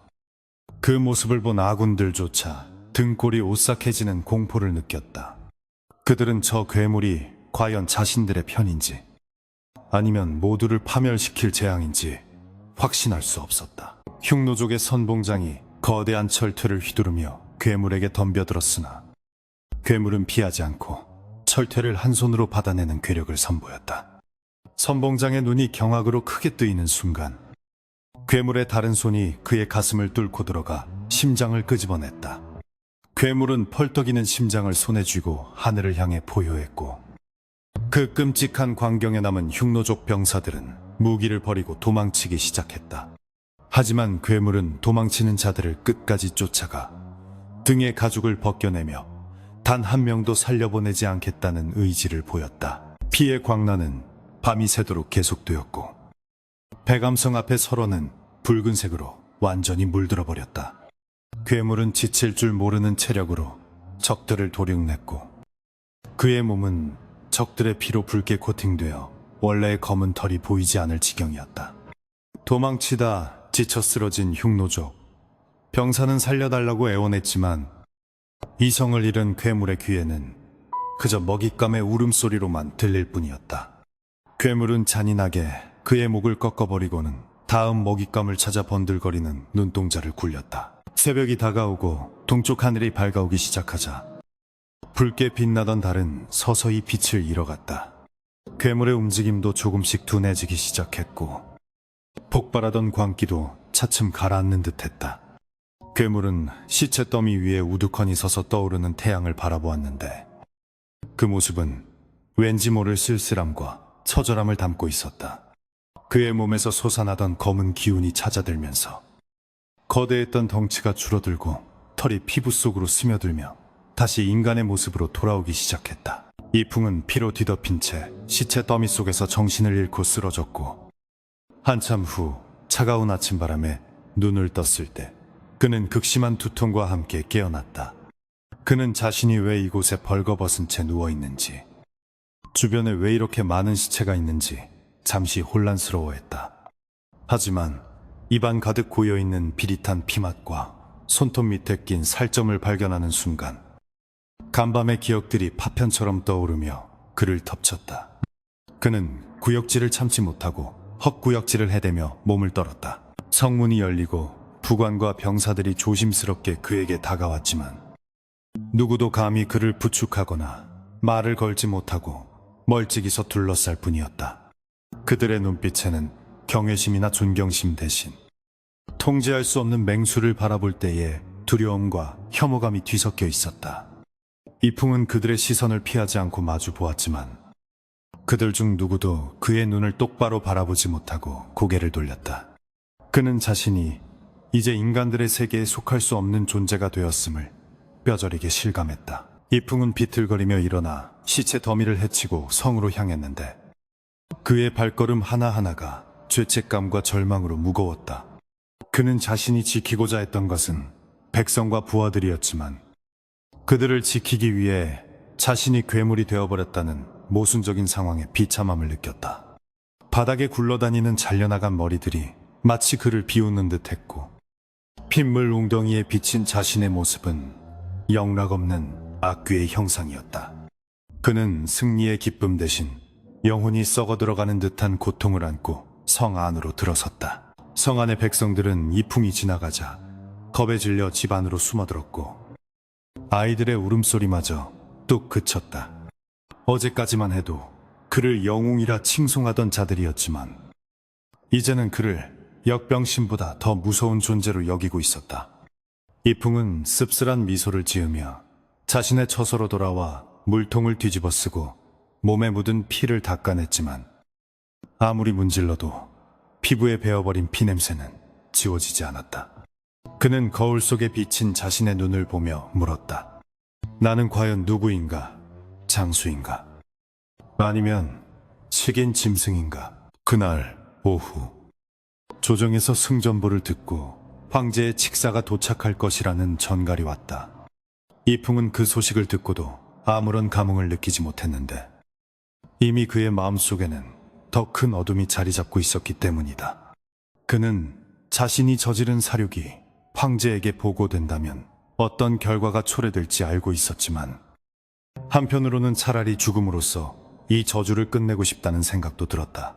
그 모습을 본 아군들조차 등골이 오싹해지는 공포를 느꼈다. 그들은 저 괴물이 과연 자신들의 편인지 아니면 모두를 파멸시킬 재앙인지 확신할 수 없었다. 흉노족의 선봉장이 거대한 철퇴를 휘두르며 괴물에게 덤벼들었으나 괴물은 피하지 않고 철퇴를 한 손으로 받아내는 괴력을 선보였다. 선봉장의 눈이 경악으로 크게 뜨이는 순간 괴물의 다른 손이 그의 가슴을 뚫고 들어가 심장을 끄집어냈다. 괴물은 펄떡이는 심장을 손에 쥐고 하늘을 향해 포효했고 그 끔찍한 광경에 남은 흉노족 병사들은 무기를 버리고 도망치기 시작했다. 하지만 괴물은 도망치는 자들을 끝까지 쫓아가 등에 가죽을 벗겨내며 단 한 명도 살려보내지 않겠다는 의지를 보였다. 피해 광란은 밤이 새도록 계속되었고 백암성 앞의 설원은 붉은색으로 완전히 물들어 버렸다. 괴물은 지칠 줄 모르는 체력으로 적들을 도륙냈고 그의 몸은 적들의 피로 붉게 코팅되어 원래의 검은 털이 보이지 않을 지경이었다. 도망치다 지쳐 쓰러진 흉노족. 병사는 살려달라고 애원했지만 이성을 잃은 괴물의 귀에는 그저 먹잇감의 울음소리로만 들릴 뿐이었다. 괴물은 잔인하게 그의 목을 꺾어버리고는 다음 먹잇감을 찾아 번들거리는 눈동자를 굴렸다. 새벽이 다가오고 동쪽 하늘이 밝아오기 시작하자 붉게 빛나던 달은 서서히 빛을 잃어갔다. 괴물의 움직임도 조금씩 둔해지기 시작했고 폭발하던 광기도 차츰 가라앉는 듯했다. 괴물은 시체 더미 위에 우두커니 서서 떠오르는 태양을 바라보았는데 그 모습은 왠지 모를 쓸쓸함과 처절함을 담고 있었다. 그의 몸에서 솟아나던 검은 기운이 찾아들면서 거대했던 덩치가 줄어들고 털이 피부 속으로 스며들며 다시 인간의 모습으로 돌아오기 시작했다. 이풍은 피로 뒤덮인 채 시체 더미 속에서 정신을 잃고 쓰러졌고 한참 후 차가운 아침바람에 눈을 떴을 때 그는 극심한 두통과 함께 깨어났다. 그는 자신이 왜 이곳에 벌거벗은 채 누워있는지, 주변에 왜 이렇게 많은 시체가 있는지 잠시 혼란스러워했다. 하지만 입안 가득 고여있는 비릿한 피맛과 손톱 밑에 낀 살점을 발견하는 순간 간밤의 기억들이 파편처럼 떠오르며 그를 덮쳤다. 그는 구역질을 참지 못하고 헛구역질을 해대며 몸을 떨었다. 성문이 열리고 부관과 병사들이 조심스럽게 그에게 다가왔지만 누구도 감히 그를 부축하거나 말을 걸지 못하고 멀찍이서 둘러쌀 뿐이었다. 그들의 눈빛에는 경외심이나 존경심 대신 통제할 수 없는 맹수를 바라볼 때의 두려움과 혐오감이 뒤섞여 있었다. 이풍은 그들의 시선을 피하지 않고 마주 보았지만 그들 중 누구도 그의 눈을 똑바로 바라보지 못하고 고개를 돌렸다. 그는 자신이 이제 인간들의 세계에 속할 수 없는 존재가 되었음을 뼈저리게 실감했다. 이풍은 비틀거리며 일어나 시체 더미를 헤치고 성으로 향했는데 그의 발걸음 하나하나가 죄책감과 절망으로 무거웠다. 그는 자신이 지키고자 했던 것은 백성과 부하들이었지만 그들을 지키기 위해 자신이 괴물이 되어버렸다는 모순적인 상황에 비참함을 느꼈다. 바닥에 굴러다니는 잘려나간 머리들이 마치 그를 비웃는 듯했고 핏물 웅덩이에 비친 자신의 모습은 영락없는 악귀의 형상이었다. 그는 승리의 기쁨 대신 영혼이 썩어들어가는 듯한 고통을 안고 성 안으로 들어섰다. 성 안의 백성들은 이풍이 지나가자 겁에 질려 집 안으로 숨어들었고 아이들의 울음소리마저 뚝 그쳤다. 어제까지만 해도 그를 영웅이라 칭송하던 자들이었지만 이제는 그를 역병신보다 더 무서운 존재로 여기고 있었다. 이풍은 씁쓸한 미소를 지으며 자신의 처소로 돌아와 물통을 뒤집어 쓰고 몸에 묻은 피를 닦아냈지만 아무리 문질러도 피부에 베어버린 피냄새는 지워지지 않았다. 그는 거울 속에 비친 자신의 눈을 보며 물었다. 나는 과연 누구인가? 장수인가? 아니면 식인 짐승인가? 그날 오후 조정에서 승전보를 듣고 황제의 칙사가 도착할 것이라는 전갈이 왔다. 이풍은 그 소식을 듣고도 아무런 감흥을 느끼지 못했는데 이미 그의 마음속에는 더 큰 어둠이 자리 잡고 있었기 때문이다. 그는 자신이 저지른 사륙이 황제에게 보고된다면 어떤 결과가 초래될지 알고 있었지만 한편으로는 차라리 죽음으로써 이 저주를 끝내고 싶다는 생각도 들었다.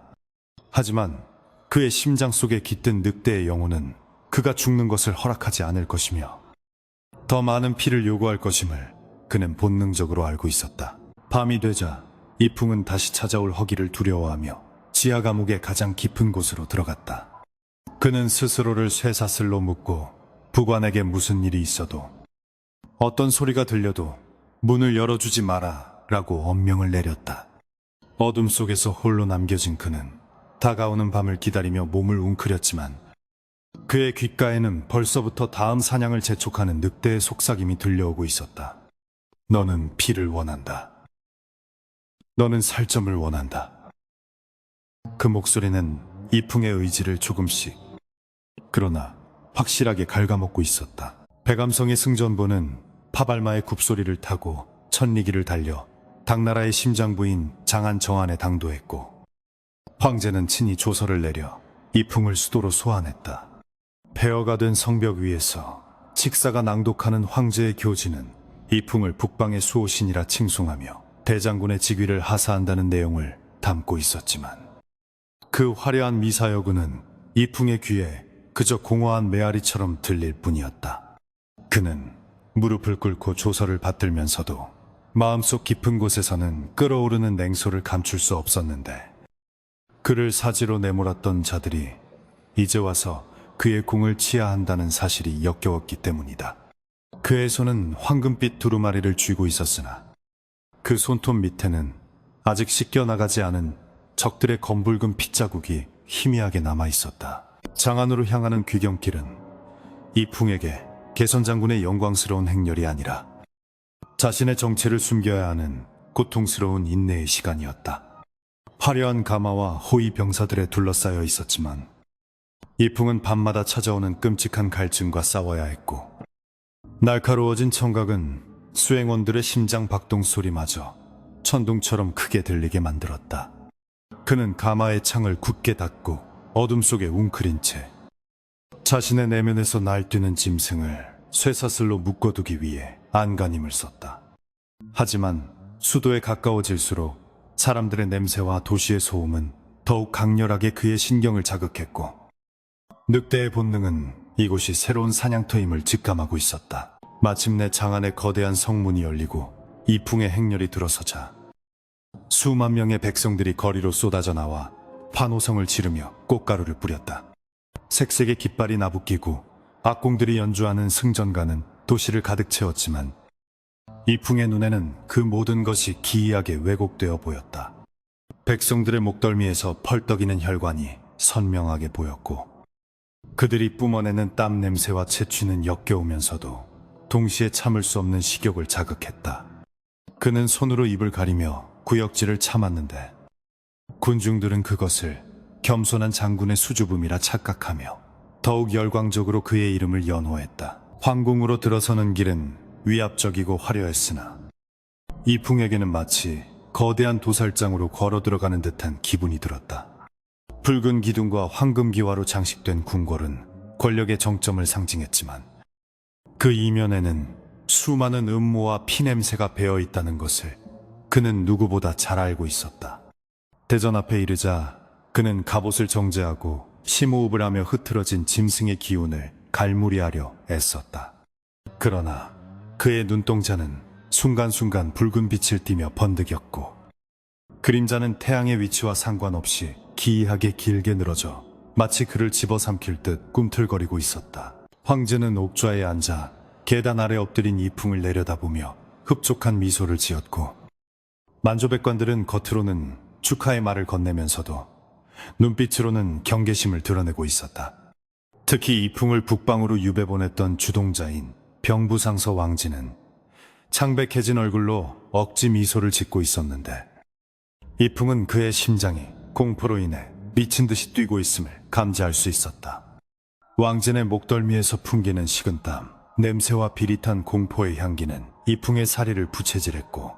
하지만 그의 심장 속에 깃든 늑대의 영혼은 그가 죽는 것을 허락하지 않을 것이며 더 많은 피를 요구할 것임을 그는 본능적으로 알고 있었다. 밤이 되자 이풍은 다시 찾아올 허기를 두려워하며 지하 감옥의 가장 깊은 곳으로 들어갔다. 그는 스스로를 쇠사슬로 묶고 부관에게 무슨 일이 있어도 어떤 소리가 들려도 문을 열어주지 마라 라고 엄명을 내렸다. 어둠 속에서 홀로 남겨진 그는 다가오는 밤을 기다리며 몸을 웅크렸지만 그의 귓가에는 벌써부터 다음 사냥을 재촉하는 늑대의 속삭임이 들려오고 있었다. 너는 피를 원한다. 너는 살점을 원한다. 그 목소리는 이풍의 의지를 조금씩, 그러나 확실하게 갉아먹고 있었다. 백암성의 승전보는 파발마의 굽소리를 타고 천리길을 달려 당나라의 심장부인 장안 정안에 당도했고, 황제는 친히 조서를 내려 이풍을 수도로 소환했다. 폐허가 된 성벽 위에서 직사가 낭독하는 황제의 교지는 이풍을 북방의 수호신이라 칭송하며 대장군의 직위를 하사한다는 내용을 담고 있었지만, 그 화려한 미사여구는 이풍의 귀에 그저 공허한 메아리처럼 들릴 뿐이었다. 그는 무릎을 꿇고 조서를 받들면서도 마음속 깊은 곳에서는 끓어오르는 냉소를 감출 수 없었는데, 그를 사지로 내몰았던 자들이 이제 와서 그의 궁을 치하한다는 사실이 역겨웠기 때문이다. 그의 손은 황금빛 두루마리를 쥐고 있었으나 그 손톱 밑에는 아직 씻겨나가지 않은 적들의 검붉은 핏자국이 희미하게 남아있었다. 장안으로 향하는 귀경길은 이풍에게 개선장군의 영광스러운 행렬이 아니라 자신의 정체를 숨겨야 하는 고통스러운 인내의 시간이었다. 화려한 가마와 호위 병사들에 둘러싸여 있었지만 이풍은 밤마다 찾아오는 끔찍한 갈증과 싸워야 했고, 날카로워진 청각은 수행원들의 심장 박동 소리마저 천둥처럼 크게 들리게 만들었다. 그는 가마의 창을 굳게 닫고 어둠 속에 웅크린 채 자신의 내면에서 날뛰는 짐승을 쇠사슬로 묶어두기 위해 안간힘을 썼다. 하지만 수도에 가까워질수록 사람들의 냄새와 도시의 소음은 더욱 강렬하게 그의 신경을 자극했고, 늑대의 본능은 이곳이 새로운 사냥터임을 직감하고 있었다. 마침내 장안의 거대한 성문이 열리고 이풍의 행렬이 들어서자 수만 명의 백성들이 거리로 쏟아져 나와 환호성을 지르며 꽃가루를 뿌렸다. 색색의 깃발이 나부끼고 악공들이 연주하는 승전가는 도시를 가득 채웠지만 이풍의 눈에는 그 모든 것이 기이하게 왜곡되어 보였다. 백성들의 목덜미에서 펄떡이는 혈관이 선명하게 보였고, 그들이 뿜어내는 땀 냄새와 채취는 역겨우면서도 동시에 참을 수 없는 식욕을 자극했다. 그는 손으로 입을 가리며 구역질을 참았는데 군중들은 그것을 겸손한 장군의 수줍음이라 착각하며 더욱 열광적으로 그의 이름을 연호했다. 황궁으로 들어서는 길은 위압적이고 화려했으나 이풍에게는 마치 거대한 도살장으로 걸어 들어가는 듯한 기분이 들었다. 붉은 기둥과 황금기와로 장식된 궁궐은 권력의 정점을 상징했지만 그 이면에는 수많은 음모와 피냄새가 배어 있다는 것을 그는 누구보다 잘 알고 있었다. 대전 앞에 이르자 그는 갑옷을 정제하고 심호흡을 하며 흐트러진 짐승의 기운을 갈무리하려 애썼다. 그러나 그의 눈동자는 순간순간 붉은 빛을 띠며 번득였고, 그림자는 태양의 위치와 상관없이 기이하게 길게 늘어져 마치 그를 집어삼킬 듯 꿈틀거리고 있었다. 황제는 옥좌에 앉아 계단 아래 엎드린 이풍을 내려다보며 흡족한 미소를 지었고, 만조백관들은 겉으로는 축하의 말을 건네면서도 눈빛으로는 경계심을 드러내고 있었다. 특히 이풍을 북방으로 유배 보냈던 주동자인 병부상서 왕지는 창백해진 얼굴로 억지 미소를 짓고 있었는데, 이풍은 그의 심장이 공포로 인해 미친 듯이 뛰고 있음을 감지할 수 있었다. 왕진의 목덜미에서 풍기는 식은땀, 냄새와 비릿한 공포의 향기는 이풍의 사리를 부채질했고,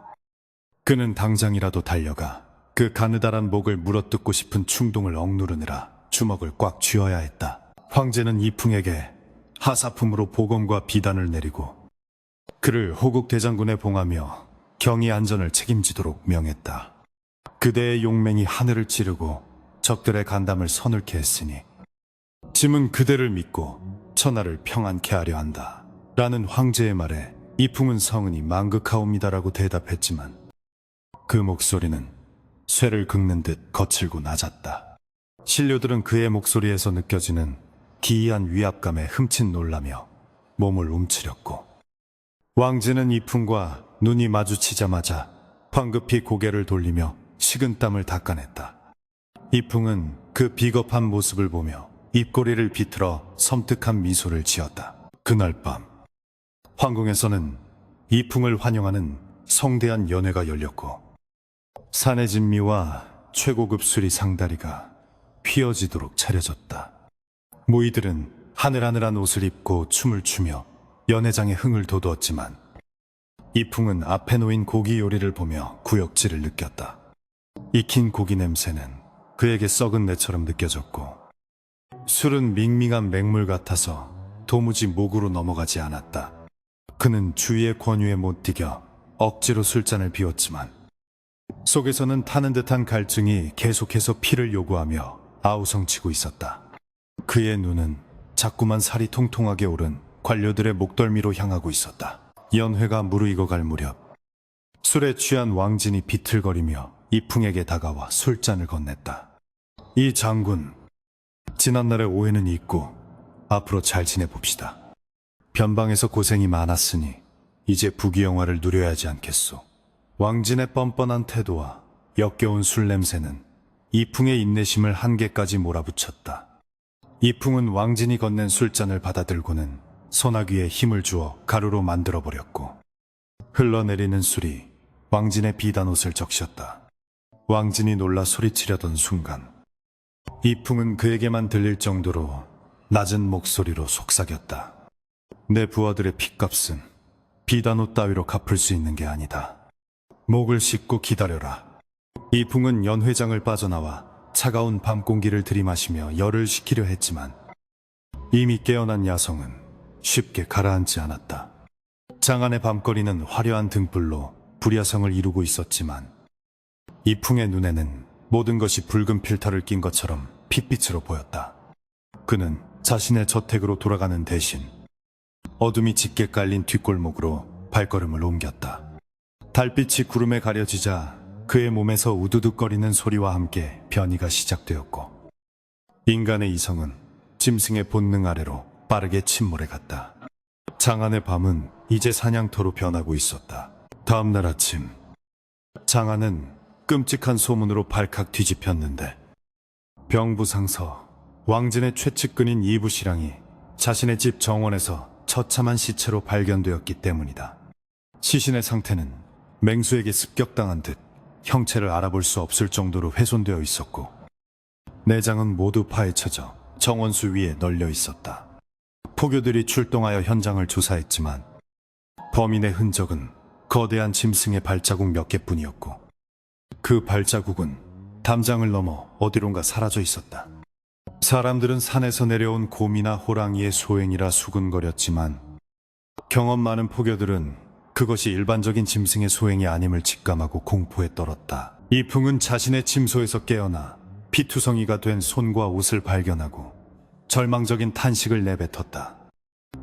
그는 당장이라도 달려가 그 가느다란 목을 물어뜯고 싶은 충동을 억누르느라 주먹을 꽉 쥐어야 했다. 황제는 이풍에게 하사품으로 보검과 비단을 내리고 그를 호국 대장군에 봉하며 경의 안전을 책임지도록 명했다. 그대의 용맹이 하늘을 찌르고 적들의 간담을 서늘케 했으니 짐은 그대를 믿고 천하를 평안케 하려 한다. 라는 황제의 말에 이풍은 성은이 망극하옵니다라고 대답했지만 그 목소리는 쇠를 긁는 듯 거칠고 낮았다. 신료들은 그의 목소리에서 느껴지는 기이한 위압감에 흠칫 놀라며 몸을 움츠렸고, 왕지는 이풍과 눈이 마주치자마자 황급히 고개를 돌리며 식은땀을 닦아냈다. 이풍은 그 비겁한 모습을 보며 입꼬리를 비틀어 섬뜩한 미소를 지었다. 그날 밤 황궁에서는 이풍을 환영하는 성대한 연회가 열렸고 산의 진미와 최고급 수리 상다리가 휘어지도록 차려졌다. 모이들은 하늘하늘한 옷을 입고 춤을 추며 연회장에 흥을 돋웠지만 이풍은 앞에 놓인 고기 요리를 보며 구역질을 느꼈다. 익힌 고기 냄새는 그에게 썩은 내처럼 느껴졌고 술은 밍밍한 맹물 같아서 도무지 목으로 넘어가지 않았다. 그는 주위의 권유에 못 이겨 억지로 술잔을 비웠지만 속에서는 타는 듯한 갈증이 계속해서 피를 요구하며 아우성치고 있었다. 그의 눈은 자꾸만 살이 통통하게 오른 관료들의 목덜미로 향하고 있었다. 연회가 무르익어갈 무렵 술에 취한 왕진이 비틀거리며 이풍에게 다가와 술잔을 건넸다. 이 장군, 지난날의 오해는 잊고 앞으로 잘 지내봅시다. 변방에서 고생이 많았으니 이제 부귀영화를 누려야 하지 않겠소. 왕진의 뻔뻔한 태도와 역겨운 술 냄새는 이풍의 인내심을 한계까지 몰아붙였다. 이풍은 왕진이 건넨 술잔을 받아들고는 소나귀에 힘을 주어 가루로 만들어버렸고 흘러내리는 술이 왕진의 비단옷을 적셨다. 왕진이 놀라 소리치려던 순간 이풍은 그에게만 들릴 정도로 낮은 목소리로 속삭였다. 내 부하들의 핏값은 비단옷 따위로 갚을 수 있는 게 아니다. 목을 씻고 기다려라. 이풍은 연회장을 빠져나와 차가운 밤 공기를 들이마시며 열을 식히려 했지만 이미 깨어난 야성은 쉽게 가라앉지 않았다. 장안의 밤거리는 화려한 등불로 불야성을 이루고 있었지만 이풍의 눈에는 모든 것이 붉은 필터를 낀 것처럼 핏빛으로 보였다. 그는 자신의 저택으로 돌아가는 대신 어둠이 짙게 깔린 뒷골목으로 발걸음을 옮겼다. 달빛이 구름에 가려지자 그의 몸에서 우두둑거리는 소리와 함께 변이가 시작되었고 인간의 이성은 짐승의 본능 아래로 빠르게 침몰해갔다. 장안의 밤은 이제 사냥터로 변하고 있었다. 다음 날 아침 장안은 끔찍한 소문으로 발칵 뒤집혔는데 병부상서 왕진의 최측근인 이부시랑이 자신의 집 정원에서 처참한 시체로 발견되었기 때문이다. 시신의 상태는 맹수에게 습격당한 듯 형체를 알아볼 수 없을 정도로 훼손되어 있었고 내장은 모두 파헤쳐져 정원수 위에 널려 있었다. 포교들이 출동하여 현장을 조사했지만 범인의 흔적은 거대한 짐승의 발자국 몇 개뿐이었고 그 발자국은 담장을 넘어 어디론가 사라져 있었다. 사람들은 산에서 내려온 곰이나 호랑이의 소행이라 수군거렸지만 경험 많은 포교들은 그것이 일반적인 짐승의 소행이 아님을 직감하고 공포에 떨었다. 이풍은 자신의 침소에서 깨어나 피투성이가 된 손과 옷을 발견하고 절망적인 탄식을 내뱉었다.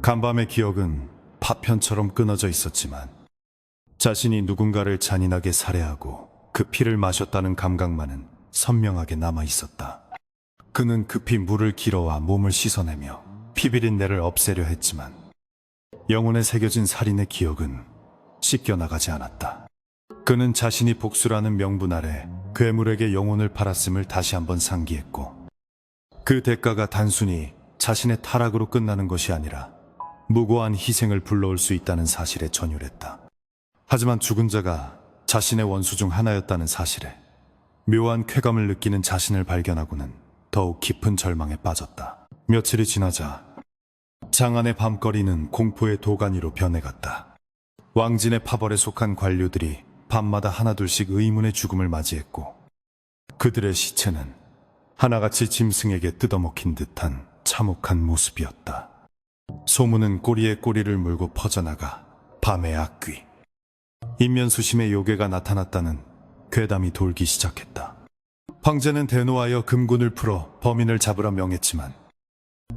간밤의 기억은 파편처럼 끊어져 있었지만 자신이 누군가를 잔인하게 살해하고 그 피를 마셨다는 감각만은 선명하게 남아 있었다. 그는 급히 물을 길어와 몸을 씻어내며 피비린내를 없애려 했지만 영혼에 새겨진 살인의 기억은 씻겨나가지 않았다. 그는 자신이 복수라는 명분 아래 괴물에게 영혼을 팔았음을 다시 한번 상기했고 그 대가가 단순히 자신의 타락으로 끝나는 것이 아니라 무고한 희생을 불러올 수 있다는 사실에 전율했다. 하지만 죽은 자가 자신의 원수 중 하나였다는 사실에 묘한 쾌감을 느끼는 자신을 발견하고는 더욱 깊은 절망에 빠졌다. 며칠이 지나자 장안의 밤거리는 공포의 도가니로 변해갔다. 왕진의 파벌에 속한 관료들이 밤마다 하나둘씩 의문의 죽음을 맞이했고 그들의 시체는 하나같이 짐승에게 뜯어먹힌 듯한 참혹한 모습이었다. 소문은 꼬리에 꼬리를 물고 퍼져나가 밤의 악귀, 인면수심의 요괴가 나타났다는 괴담이 돌기 시작했다. 황제는 대노하여 금군을 풀어 범인을 잡으라 명했지만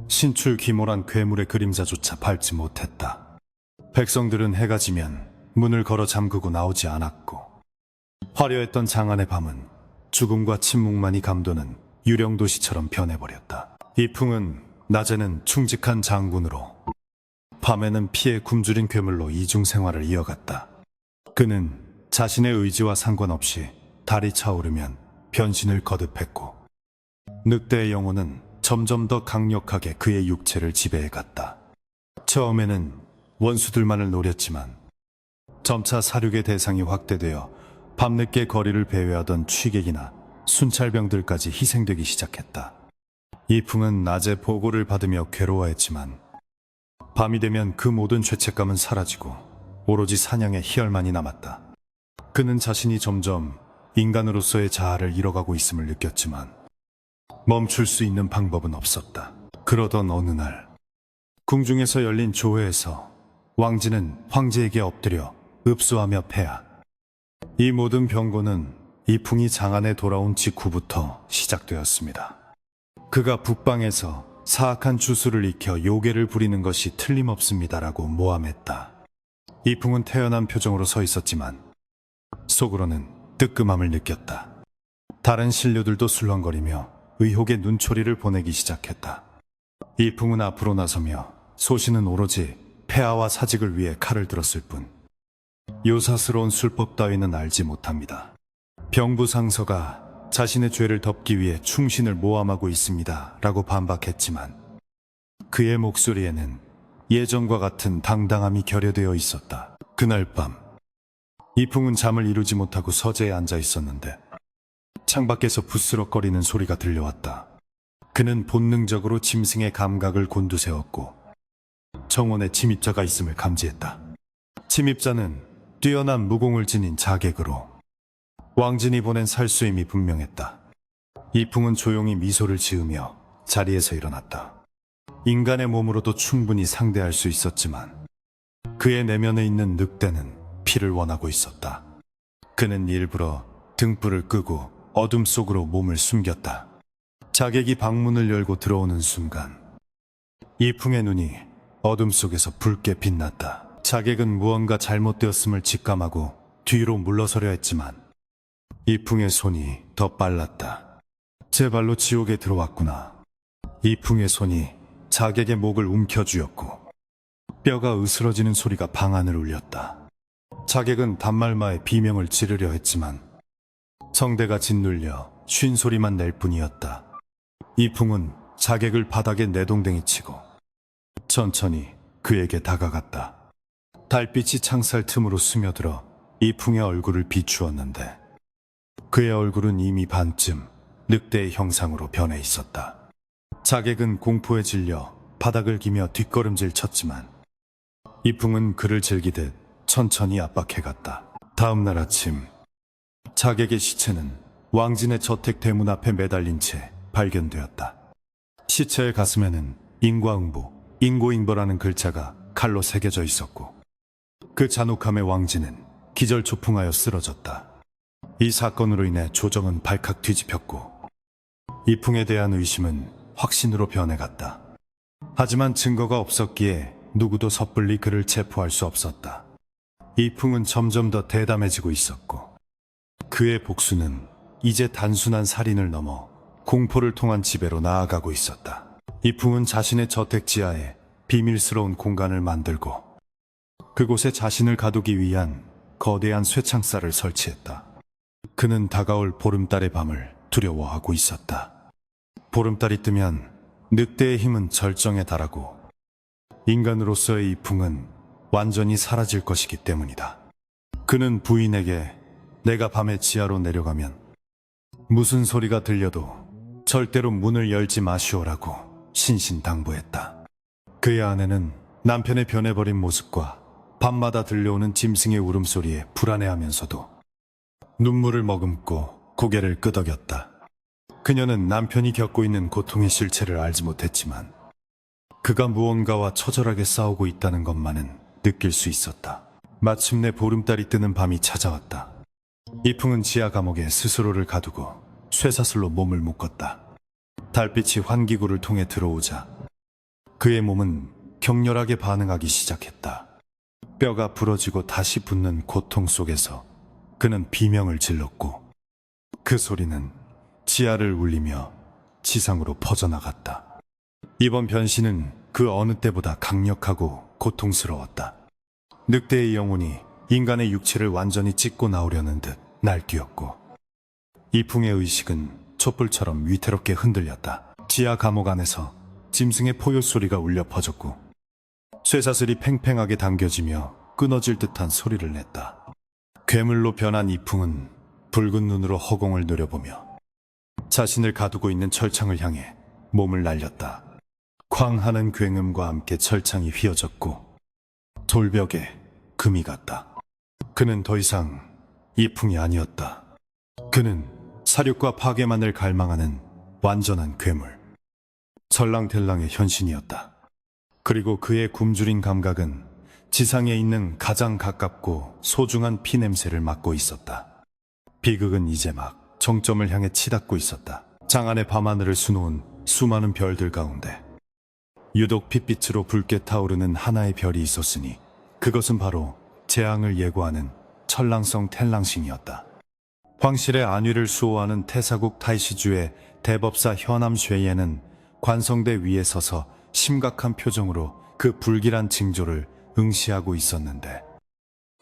신출귀몰한 괴물의 그림자조차 밟지 못했다. 백성들은 해가 지면 문을 걸어 잠그고 나오지 않았고 화려했던 장안의 밤은 죽음과 침묵만이 감도는 유령도시처럼 변해버렸다. 이풍은 낮에는 충직한 장군으로 밤에는 피에 굶주린 괴물로 이중생활을 이어갔다. 그는 자신의 의지와 상관없이 달이 차오르면 변신을 거듭했고 늑대의 영혼은 점점 더 강력하게 그의 육체를 지배해갔다. 처음에는 원수들만을 노렸지만 점차 사륙의 대상이 확대되어 밤늦게 거리를 배회하던 취객이나 순찰병들까지 희생되기 시작했다. 이풍은 낮에 보고를 받으며 괴로워했지만 밤이 되면 그 모든 죄책감은 사라지고 오로지 사냥의 희열만이 남았다. 그는 자신이 점점 인간으로서의 자아를 잃어가고 있음을 느꼈지만 멈출 수 있는 방법은 없었다. 그러던 어느 날 궁중에서 열린 조회에서 왕진은 황제에게 엎드려 읍수하며 패하. 이 모든 병고는 이풍이 장안에 돌아온 직후부터 시작되었습니다. 그가 북방에서 사악한 주술을 익혀 요괴를 부리는 것이 틀림없습니다라고 모함했다. 이풍은 태연한 표정으로 서 있었지만 속으로는 뜨끔함을 느꼈다. 다른 신료들도 술렁거리며 의혹의 눈초리를 보내기 시작했다. 이풍은 앞으로 나서며 소신은 오로지 폐하와 사직을 위해 칼을 들었을 뿐 요사스러운 술법 따위는 알지 못합니다. 병부상서가 자신의 죄를 덮기 위해 충신을 모함하고 있습니다 라고 반박했지만 그의 목소리에는 예전과 같은 당당함이 결여되어 있었다. 그날 밤 이풍은 잠을 이루지 못하고 서재에 앉아 있었는데 창밖에서 부스럭거리는 소리가 들려왔다. 그는 본능적으로 짐승의 감각을 곤두세웠고 정원에 침입자가 있음을 감지했다. 침입자는 뛰어난 무공을 지닌 자객으로 왕진이 보낸 살수임이 분명했다. 이풍은 조용히 미소를 지으며 자리에서 일어났다. 인간의 몸으로도 충분히 상대할 수 있었지만 그의 내면에 있는 늑대는 피를 원하고 있었다. 그는 일부러 등불을 끄고 어둠 속으로 몸을 숨겼다. 자객이 방문을 열고 들어오는 순간 이풍의 눈이 어둠 속에서 붉게 빛났다. 자객은 무언가 잘못되었음을 직감하고 뒤로 물러서려 했지만 이풍의 손이 더 빨랐다. 제 발로 지옥에 들어왔구나. 이풍의 손이 자객의 목을 움켜쥐었고 뼈가 으스러지는 소리가 방 안을 울렸다. 자객은 단말마에 비명을 지르려 했지만 성대가 짓눌려 쉰 소리만 낼 뿐이었다. 이풍은 자객을 바닥에 내동댕이 치고 천천히 그에게 다가갔다. 달빛이 창살 틈으로 스며들어 이풍의 얼굴을 비추었는데 그의 얼굴은 이미 반쯤 늑대의 형상으로 변해 있었다. 자객은 공포에 질려 바닥을 기며 뒷걸음질 쳤지만 이풍은 그를 즐기듯 천천히 압박해갔다. 다음 날 아침 자객의 시체는 왕진의 저택 대문 앞에 매달린 채 발견되었다. 시체의 가슴에는 인과응보, 인고잉보라는 글자가 칼로 새겨져 있었고 그 잔혹함에 왕진은 기절초풍하여 쓰러졌다. 이 사건으로 인해 조정은 발칵 뒤집혔고 이풍에 대한 의심은 확신으로 변해갔다. 하지만 증거가 없었기에 누구도 섣불리 그를 체포할 수 없었다. 이풍은 점점 더 대담해지고 있었고 그의 복수는 이제 단순한 살인을 넘어 공포를 통한 지배로 나아가고 있었다. 이풍은 자신의 저택 지하에 비밀스러운 공간을 만들고 그곳에 자신을 가두기 위한 거대한 쇠창살을 설치했다. 그는 다가올 보름달의 밤을 두려워하고 있었다. 보름달이 뜨면 늑대의 힘은 절정에 달하고 인간으로서의 이풍은 완전히 사라질 것이기 때문이다. 그는 부인에게 내가 밤에 지하로 내려가면 무슨 소리가 들려도 절대로 문을 열지 마시오라고 신신당부했다. 그의 아내는 남편의 변해버린 모습과 밤마다 들려오는 짐승의 울음소리에 불안해하면서도 눈물을 머금고 고개를 끄덕였다. 그녀는 남편이 겪고 있는 고통의 실체를 알지 못했지만 그가 무언가와 처절하게 싸우고 있다는 것만은 느낄 수 있었다. 마침내 보름달이 뜨는 밤이 찾아왔다. 이풍은 지하 감옥에 스스로를 가두고 쇠사슬로 몸을 묶었다. 달빛이 환기구를 통해 들어오자 그의 몸은 격렬하게 반응하기 시작했다. 뼈가 부러지고 다시 붙는 고통 속에서 그는 비명을 질렀고 그 소리는 지하를 울리며 지상으로 퍼져나갔다. 이번 변신은 그 어느 때보다 강력하고 고통스러웠다. 늑대의 영혼이 인간의 육체를 완전히 찢고 나오려는 듯 날뛰었고 이풍의 의식은 촛불처럼 위태롭게 흔들렸다. 지하 감옥 안에서 짐승의 포효 소리가 울려 퍼졌고 쇠사슬이 팽팽하게 당겨지며 끊어질 듯한 소리를 냈다. 괴물로 변한 이풍은 붉은 눈으로 허공을 노려보며 자신을 가두고 있는 철창을 향해 몸을 날렸다. 쾅 하는 굉음과 함께 철창이 휘어졌고 돌벽에 금이 갔다. 그는 더 이상 이풍이 아니었다. 그는 사륙과 파괴만을 갈망하는 완전한 괴물, 설랑델랑의 현신이었다. 그리고 그의 굶주린 감각은 지상에 있는 가장 가깝고 소중한 피 냄새를 맡고 있었다. 비극은 이제 막 정점을 향해 치닫고 있었다. 장안의 밤하늘을 수놓은 수많은 별들 가운데 유독 핏빛으로 붉게 타오르는 하나의 별이 있었으니 그것은 바로 재앙을 예고하는 천랑성 텔랑신이었다. 황실의 안위를 수호하는 태사국 타이시주의 대법사 현암 쉐이에는 관성대 위에 서서 심각한 표정으로 그 불길한 징조를 응시하고 있었는데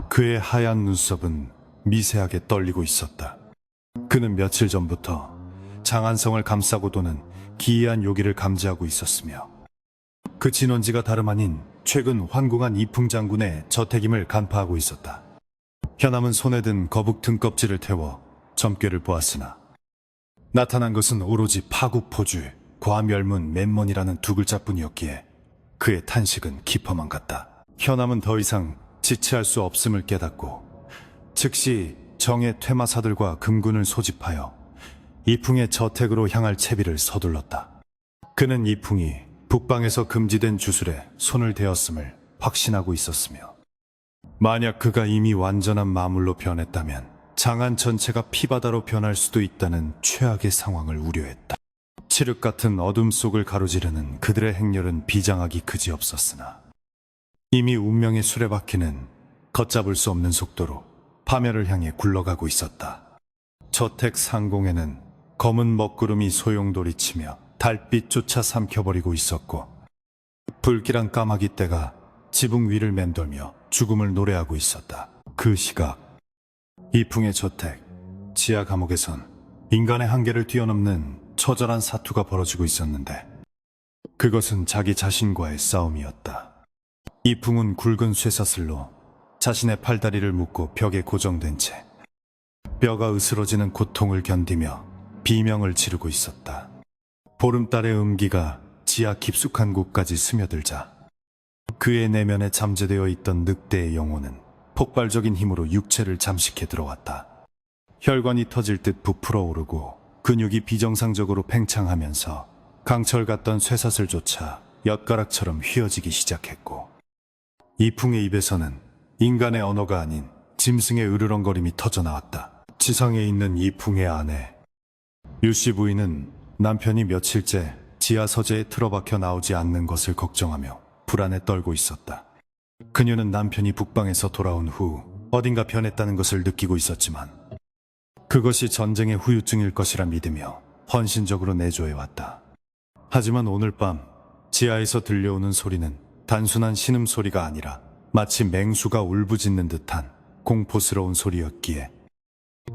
그의 하얀 눈썹은 미세하게 떨리고 있었다. 그는 며칠 전부터 장안성을 감싸고 도는 기이한 요기를 감지하고 있었으며 그 진원지가 다름 아닌 최근 환궁한 이풍 장군의 저택임을 간파하고 있었다. 현암은 손에 든 거북 등껍질을 태워 점괘를 보았으나 나타난 것은 오로지 파국포주, 과멸문, 맨먼이라는 두 글자뿐이었기에 그의 탄식은 깊어만 갔다. 현암은 더 이상 지체할 수 없음을 깨닫고 즉시 정의 퇴마사들과 금군을 소집하여 이풍의 저택으로 향할 채비를 서둘렀다. 그는 이풍이 북방에서 금지된 주술에 손을 대었음을 확신하고 있었으며 만약 그가 이미 완전한 마물로 변했다면 장안 전체가 피바다로 변할 수도 있다는 최악의 상황을 우려했다. 칠흑 같은 어둠 속을 가로지르는 그들의 행렬은 비장하기 그지없었으나 이미 운명의 수레바퀴는 걷잡을 수 없는 속도로 파멸을 향해 굴러가고 있었다. 저택 상공에는 검은 먹구름이 소용돌이치며 달빛조차 삼켜버리고 있었고 불길한 까마귀 떼가 지붕 위를 맴돌며 죽음을 노래하고 있었다. 그 시각 이풍의 저택 지하 감옥에선 인간의 한계를 뛰어넘는 처절한 사투가 벌어지고 있었는데 그것은 자기 자신과의 싸움이었다. 이풍은 굵은 쇠사슬로 자신의 팔다리를 묶고 벽에 고정된 채 뼈가 으스러지는 고통을 견디며 비명을 지르고 있었다. 보름달의 음기가 지하 깊숙한 곳까지 스며들자 그의 내면에 잠재되어 있던 늑대의 영혼은 폭발적인 힘으로 육체를 잠식해 들어왔다. 혈관이 터질 듯 부풀어 오르고 근육이 비정상적으로 팽창하면서 강철 같던 쇠사슬조차 엿가락처럼 휘어지기 시작했고 이풍의 입에서는 인간의 언어가 아닌 짐승의 으르렁거림이 터져나왔다. 지상에 있는 이풍의 아내 유씨 부인은 남편이 며칠째 지하 서재에 틀어박혀 나오지 않는 것을 걱정하며 불안에 떨고 있었다. 그녀는 남편이 북방에서 돌아온 후 어딘가 변했다는 것을 느끼고 있었지만 그것이 전쟁의 후유증일 것이라 믿으며 헌신적으로 내조해왔다. 하지만 오늘 밤 지하에서 들려오는 소리는 단순한 신음소리가 아니라 마치 맹수가 울부짖는 듯한 공포스러운 소리였기에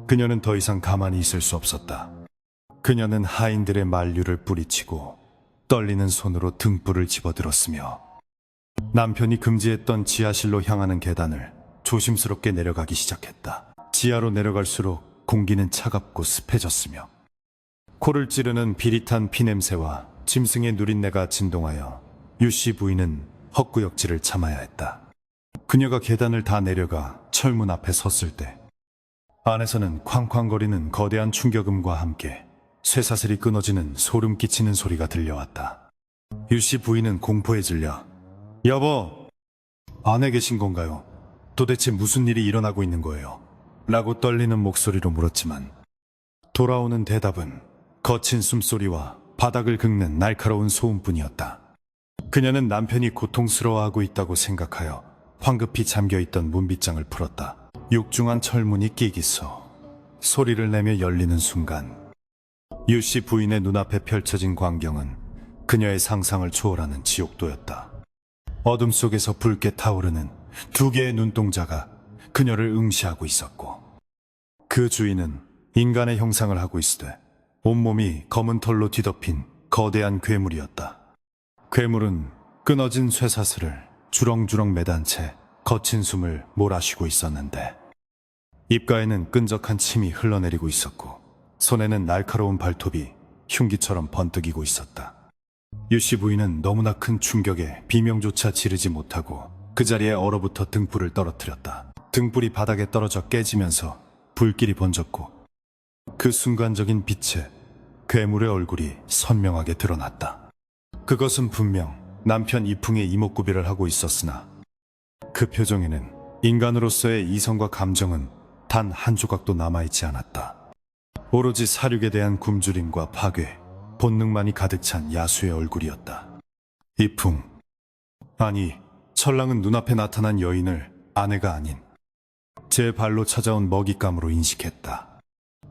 그녀는 더 이상 가만히 있을 수 없었다. 그녀는 하인들의 만류를 뿌리치고 떨리는 손으로 등불을 집어들었으며 남편이 금지했던 지하실로 향하는 계단을 조심스럽게 내려가기 시작했다. 지하로 내려갈수록 공기는 차갑고 습해졌으며 코를 찌르는 비릿한 피냄새와 짐승의 누린내가 진동하여 유씨 부인은 헛구역질을 참아야 했다. 그녀가 계단을 다 내려가 철문 앞에 섰을 때 안에서는 쾅쾅거리는 거대한 충격음과 함께 쇠사슬이 끊어지는 소름 끼치는 소리가 들려왔다. 유씨 부인은 공포에 질려 여보, 안에 계신 건가요? 도대체 무슨 일이 일어나고 있는 거예요? 라고 떨리는 목소리로 물었지만 돌아오는 대답은 거친 숨소리와 바닥을 긁는 날카로운 소음뿐이었다. 그녀는 남편이 고통스러워하고 있다고 생각하여 황급히 잠겨있던 문빗장을 풀었다. 육중한 철문이 끼기소 소리를 내며 열리는 순간 유씨 부인의 눈앞에 펼쳐진 광경은 그녀의 상상을 초월하는 지옥도였다. 어둠 속에서 붉게 타오르는 두 개의 눈동자가 그녀를 응시하고 있었고 그 주인은 인간의 형상을 하고 있으되 온몸이 검은 털로 뒤덮인 거대한 괴물이었다. 괴물은 끊어진 쇠사슬을 주렁주렁 매단 채 거친 숨을 몰아쉬고 있었는데 입가에는 끈적한 침이 흘러내리고 있었고 손에는 날카로운 발톱이 흉기처럼 번뜩이고 있었다. 유씨 부인은 너무나 큰 충격에 비명조차 지르지 못하고 그 자리에 얼어붙어 등불을 떨어뜨렸다. 등불이 바닥에 떨어져 깨지면서 불길이 번졌고 그 순간적인 빛에 괴물의 얼굴이 선명하게 드러났다. 그것은 분명 남편 이풍의 이목구비를 하고 있었으나 그 표정에는 인간으로서의 이성과 감정은 단 한 조각도 남아있지 않았다. 오로지 사륙에 대한 굶주림과 파괴, 본능만이 가득 찬 야수의 얼굴이었다. 이풍, 아니 철랑은 눈앞에 나타난 여인을 아내가 아닌 제 발로 찾아온 먹잇감으로 인식했다.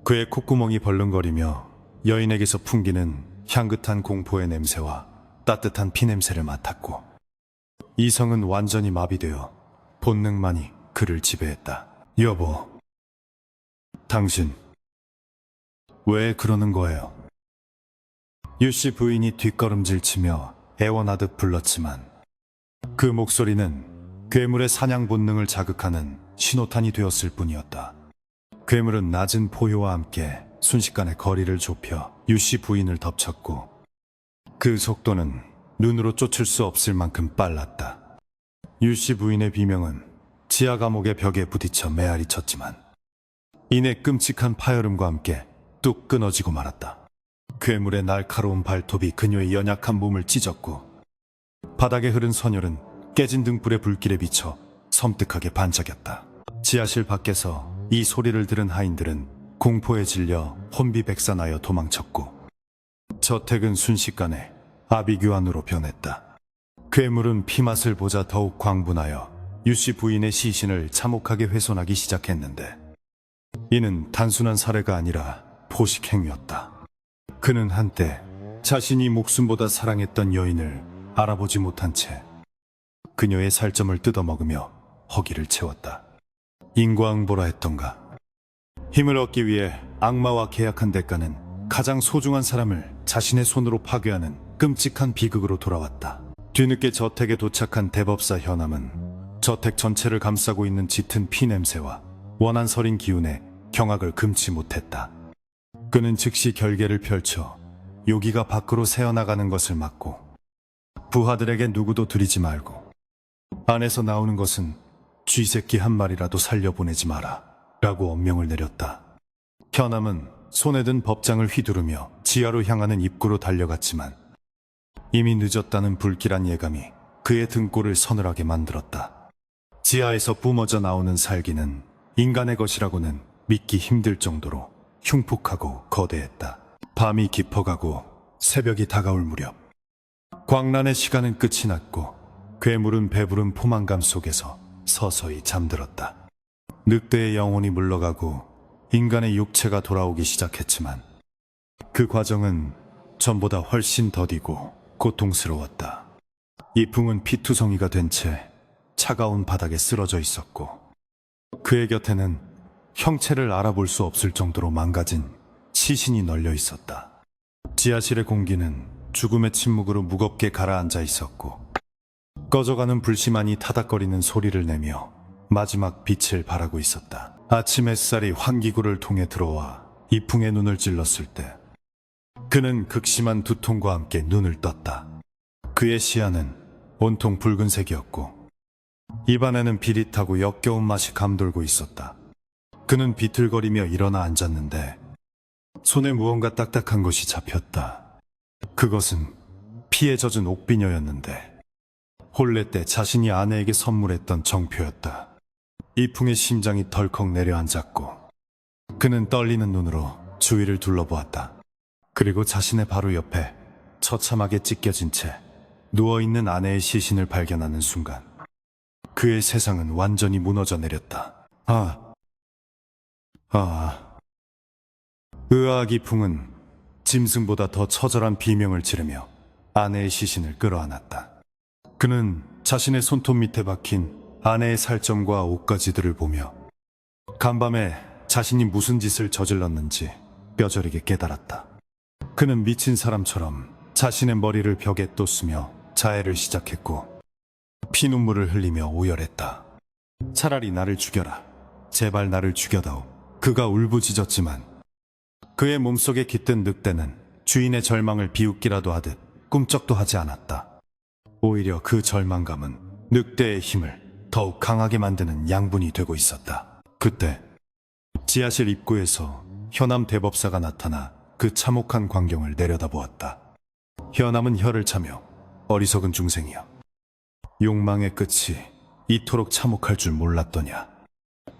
그의 콧구멍이 벌렁거리며 여인에게서 풍기는 향긋한 공포의 냄새와 따뜻한 피냄새를 맡았고 이성은 완전히 마비되어 본능만이 그를 지배했다. 여보, 당신 왜 그러는 거예요? 유씨 부인이 뒷걸음질치며 애원하듯 불렀지만 그 목소리는 괴물의 사냥 본능을 자극하는 신호탄이 되었을 뿐이었다. 괴물은 낮은 포효와 함께 순식간에 거리를 좁혀 유씨 부인을 덮쳤고 그 속도는 눈으로 쫓을 수 없을 만큼 빨랐다. 유씨 부인의 비명은 지하 감옥의 벽에 부딪혀 메아리 쳤지만 이내 끔찍한 파열음과 함께 뚝 끊어지고 말았다. 괴물의 날카로운 발톱이 그녀의 연약한 몸을 찢었고 바닥에 흐른 선혈은 깨진 등불의 불길에 비쳐 섬뜩하게 반짝였다. 지하실 밖에서 이 소리를 들은 하인들은 공포에 질려 혼비백산하여 도망쳤고 저택은 순식간에 아비규환으로 변했다. 괴물은 피맛을 보자 더욱 광분하여 유씨 부인의 시신을 참혹하게 훼손하기 시작했는데 이는 단순한 살해가 아니라 포식행위였다. 그는 한때 자신이 목숨보다 사랑했던 여인을 알아보지 못한 채 그녀의 살점을 뜯어먹으며 허기를 채웠다. 인과응보라 했던가. 힘을 얻기 위해 악마와 계약한 대가는 가장 소중한 사람을 자신의 손으로 파괴하는 끔찍한 비극으로 돌아왔다. 뒤늦게 저택에 도착한 대법사 현암은 저택 전체를 감싸고 있는 짙은 피냄새와 원한 서린 기운에 경악을 금치 못했다. 그는 즉시 결계를 펼쳐 요기가 밖으로 새어나가는 것을 막고 부하들에게 누구도 들이지 말고 안에서 나오는 것은 쥐새끼 한 마리라도 살려보내지 마라 라고 엄명을 내렸다. 현암은 손에 든 법장을 휘두르며 지하로 향하는 입구로 달려갔지만 이미 늦었다는 불길한 예감이 그의 등골을 서늘하게 만들었다. 지하에서 뿜어져 나오는 살기는 인간의 것이라고는 믿기 힘들 정도로 흉폭하고 거대했다. 밤이 깊어가고 새벽이 다가올 무렵 광란의 시간은 끝이 났고 괴물은 배부른 포만감 속에서 서서히 잠들었다. 늑대의 영혼이 물러가고 인간의 육체가 돌아오기 시작했지만 그 과정은 전보다 훨씬 더디고 고통스러웠다. 이풍은 피투성이가 된 채 차가운 바닥에 쓰러져 있었고 그의 곁에는 형체를 알아볼 수 없을 정도로 망가진 시신이 널려 있었다. 지하실의 공기는 죽음의 침묵으로 무겁게 가라앉아 있었고 꺼져가는 불씨만이 타닥거리는 소리를 내며 마지막 빛을 발하고 있었다. 아침 햇살이 환기구를 통해 들어와 이풍의 눈을 찔렀을 때 그는 극심한 두통과 함께 눈을 떴다. 그의 시야는 온통 붉은색이었고 입안에는 비릿하고 역겨운 맛이 감돌고 있었다. 그는 비틀거리며 일어나 앉았는데 손에 무언가 딱딱한 것이 잡혔다. 그것은 피에 젖은 옥비녀였는데 혼례 때 자신이 아내에게 선물했던 정표였다. 이풍의 심장이 덜컥 내려앉았고 그는 떨리는 눈으로 주위를 둘러보았다. 그리고 자신의 바로 옆에 처참하게 찢겨진 채 누워있는 아내의 시신을 발견하는 순간 그의 세상은 완전히 무너져 내렸다. 의아한 이풍은 짐승보다 더 처절한 비명을 지르며 아내의 시신을 끌어안았다. 그는 자신의 손톱 밑에 박힌 아내의 살점과 옷가지들을 보며 간밤에 자신이 무슨 짓을 저질렀는지 뼈저리게 깨달았다. 그는 미친 사람처럼 자신의 머리를 벽에 또 쓰며 자해를 시작했고 피눈물을 흘리며 오열했다. 차라리 나를 죽여라. 제발 나를 죽여다오. 그가 울부짖었지만 그의 몸속에 깃든 늑대는 주인의 절망을 비웃기라도 하듯 꿈쩍도 하지 않았다. 오히려 그 절망감은 늑대의 힘을 더욱 강하게 만드는 양분이 되고 있었다. 그때 지하실 입구에서 현암 대법사가 나타나 그 참혹한 광경을 내려다보았다. 현암은 혀를 차며 어리석은 중생이여. 욕망의 끝이 이토록 참혹할 줄 몰랐더냐.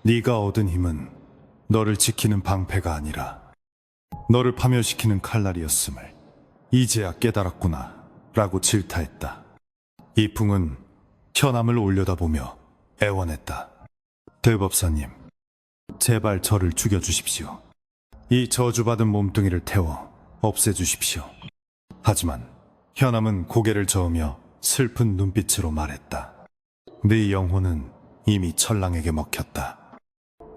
네가 얻은 힘은 너를 지키는 방패가 아니라 너를 파멸시키는 칼날이었음을 이제야 깨달았구나 라고 질타했다. 이풍은 현암을 올려다보며 애원했다. 대법사님, 제발 저를 죽여주십시오. 이 저주받은 몸뚱이를 태워 없애주십시오. 하지만 현암은 고개를 저으며 슬픈 눈빛으로 말했다. 네 영혼은 이미 천랑에게 먹혔다.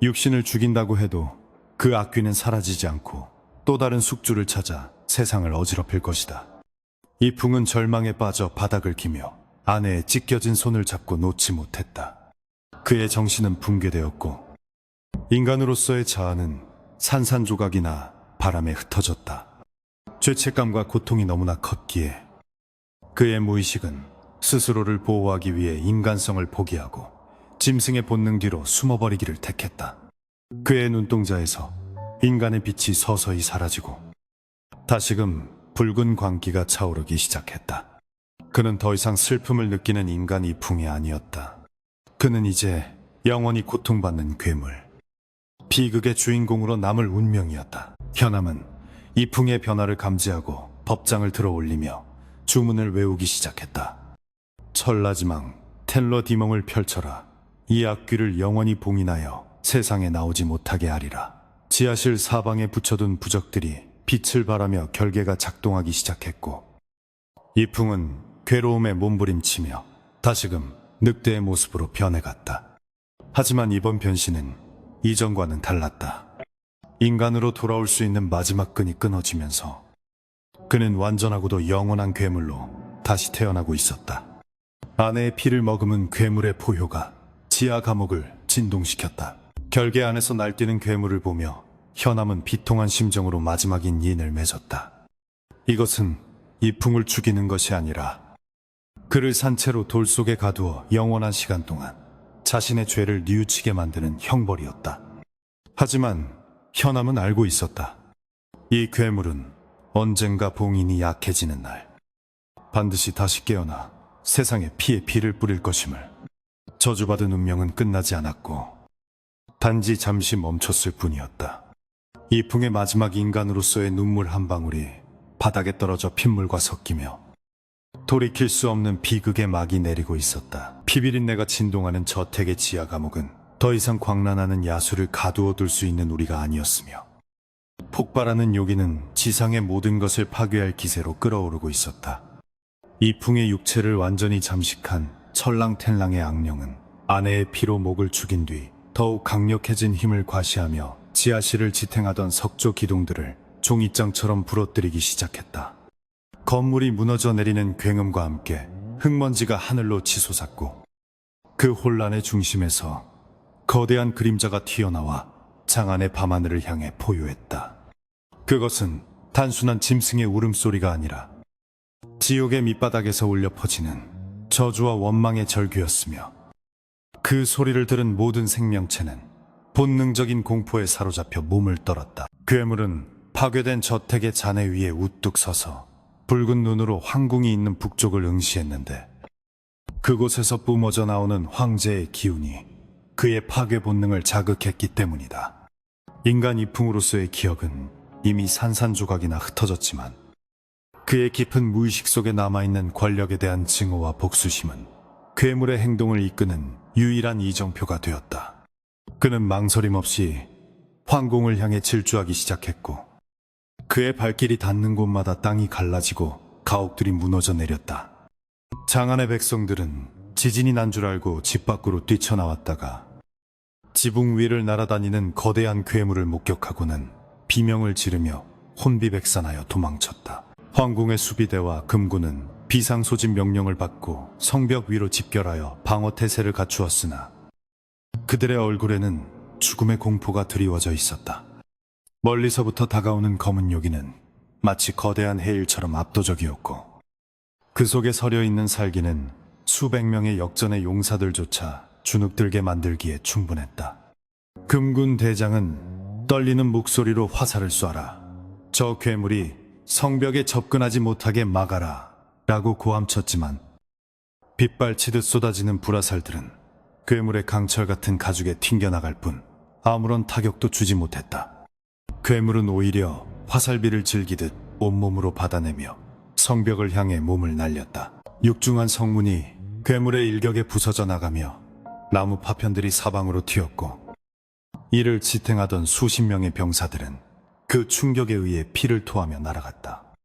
육신을 죽인다고 해도 그 악귀는 사라지지 않고 또 다른 숙주를 찾아 세상을 어지럽힐 것이다. 이풍은 절망에 빠져 바닥을 기며 아내의 찢겨진 손을 잡고 놓지 못했다. 그의 정신은 붕괴되었고 인간으로서의 자아는 산산조각이나 바람에 흩어졌다. 죄책감과 고통이 너무나 컸기에 그의 무의식은 스스로를 보호하기 위해 인간성을 포기하고 짐승의 본능 뒤로 숨어버리기를 택했다. 그의 눈동자에서 인간의 빛이 서서히 사라지고 다시금 붉은 광기가 차오르기 시작했다. 그는 더 이상 슬픔을 느끼는 인간 이풍이 아니었다. 그는 이제 영원히 고통받는 괴물, 비극의 주인공으로 남을 운명이었다. 현암은 이풍의 변화를 감지하고 법장을 들어 올리며 주문을 외우기 시작했다. 천라지망 텔러디멍을 펼쳐라. 이 악귀를 영원히 봉인하여 세상에 나오지 못하게 하리라. 지하실 사방에 붙여둔 부적들이 빛을 발하며 결계가 작동하기 시작했고 이풍은 괴로움에 몸부림치며 다시금 늑대의 모습으로 변해갔다. 하지만 이번 변신은 이전과는 달랐다. 인간으로 돌아올 수 있는 마지막 끈이 끊어지면서 그는 완전하고도 영원한 괴물로 다시 태어나고 있었다. 아내의 피를 머금은 괴물의 포효가 지하 감옥을 진동시켰다. 결계 안에서 날뛰는 괴물을 보며 현암은 비통한 심정으로 마지막 인연을 맺었다. 이것은 이풍을 죽이는 것이 아니라 그를 산채로 돌 속에 가두어 영원한 시간 동안 자신의 죄를 뉘우치게 만드는 형벌이었다. 하지만 현암은 알고 있었다. 이 괴물은 언젠가 봉인이 약해지는 날 반드시 다시 깨어나 세상에 피에 피를 뿌릴 것임을. 저주받은 운명은 끝나지 않았고 단지 잠시 멈췄을 뿐이었다. 이풍의 마지막 인간으로서의 눈물 한 방울이 바닥에 떨어져 핏물과 섞이며 돌이킬 수 없는 비극의 막이 내리고 있었다. 피비린내가 진동하는 저택의 지하 감옥은 더 이상 광란하는 야수를 가두어 둘 수 있는 우리가 아니었으며 폭발하는 요기는 지상의 모든 것을 파괴할 기세로 끓어오르고 있었다. 이풍의 육체를 완전히 잠식한 철랑텔랑의 악령은 아내의 피로 목을 죽인 뒤 더욱 강력해진 힘을 과시하며 지하실을 지탱하던 석조 기둥들을 종이장처럼 부러뜨리기 시작했다. 건물이 무너져 내리는 굉음과 함께 흙먼지가 하늘로 치솟았고 그 혼란의 중심에서 거대한 그림자가 튀어나와 장안의 밤하늘을 향해 포효했다. 그것은 단순한 짐승의 울음소리가 아니라 지옥의 밑바닥에서 울려 퍼지는 저주와 원망의 절규였으며 그 소리를 들은 모든 생명체는 본능적인 공포에 사로잡혀 몸을 떨었다. 괴물은 파괴된 저택의 잔해 위에 우뚝 서서 붉은 눈으로 황궁이 있는 북쪽을 응시했는데 그곳에서 뿜어져 나오는 황제의 기운이 그의 파괴 본능을 자극했기 때문이다. 인간 이풍으로서의 기억은 이미 산산조각이나 흩어졌지만 그의 깊은 무의식 속에 남아있는 권력에 대한 증오와 복수심은 괴물의 행동을 이끄는 유일한 이정표가 되었다. 그는 망설임 없이 황궁을 향해 질주하기 시작했고 그의 발길이 닿는 곳마다 땅이 갈라지고 가옥들이 무너져 내렸다. 장안의 백성들은 지진이 난 줄 알고 집 밖으로 뛰쳐나왔다가 지붕 위를 날아다니는 거대한 괴물을 목격하고는 비명을 지르며 혼비백산하여 도망쳤다. 황궁의 수비대와 금군은 비상소집 명령을 받고 성벽 위로 집결하여 방어태세를 갖추었으나 그들의 얼굴에는 죽음의 공포가 드리워져 있었다. 멀리서부터 다가오는 검은 요기는 마치 거대한 해일처럼 압도적이었고 그 속에 서려 있는 살기는 수백 명의 역전의 용사들조차 주눅들게 만들기에 충분했다. 금군 대장은 떨리는 목소리로 화살을 쏴라. 저 괴물이 성벽에 접근하지 못하게 막아라 라고 고함쳤지만 빗발치듯 쏟아지는 불화살들은 괴물의 강철 같은 가죽에 튕겨나갈 뿐 아무런 타격도 주지 못했다. 괴물은 오히려 화살비를 즐기듯 온몸으로 받아내며 성벽을 향해 몸을 날렸다. 육중한 성문이 괴물의 일격에 부서져 나가며 나무 파편들이 사방으로 튀었고 이를 지탱하던 수십 명의 병사들은 그 충격에 의해 피를 토하며 날아갔다.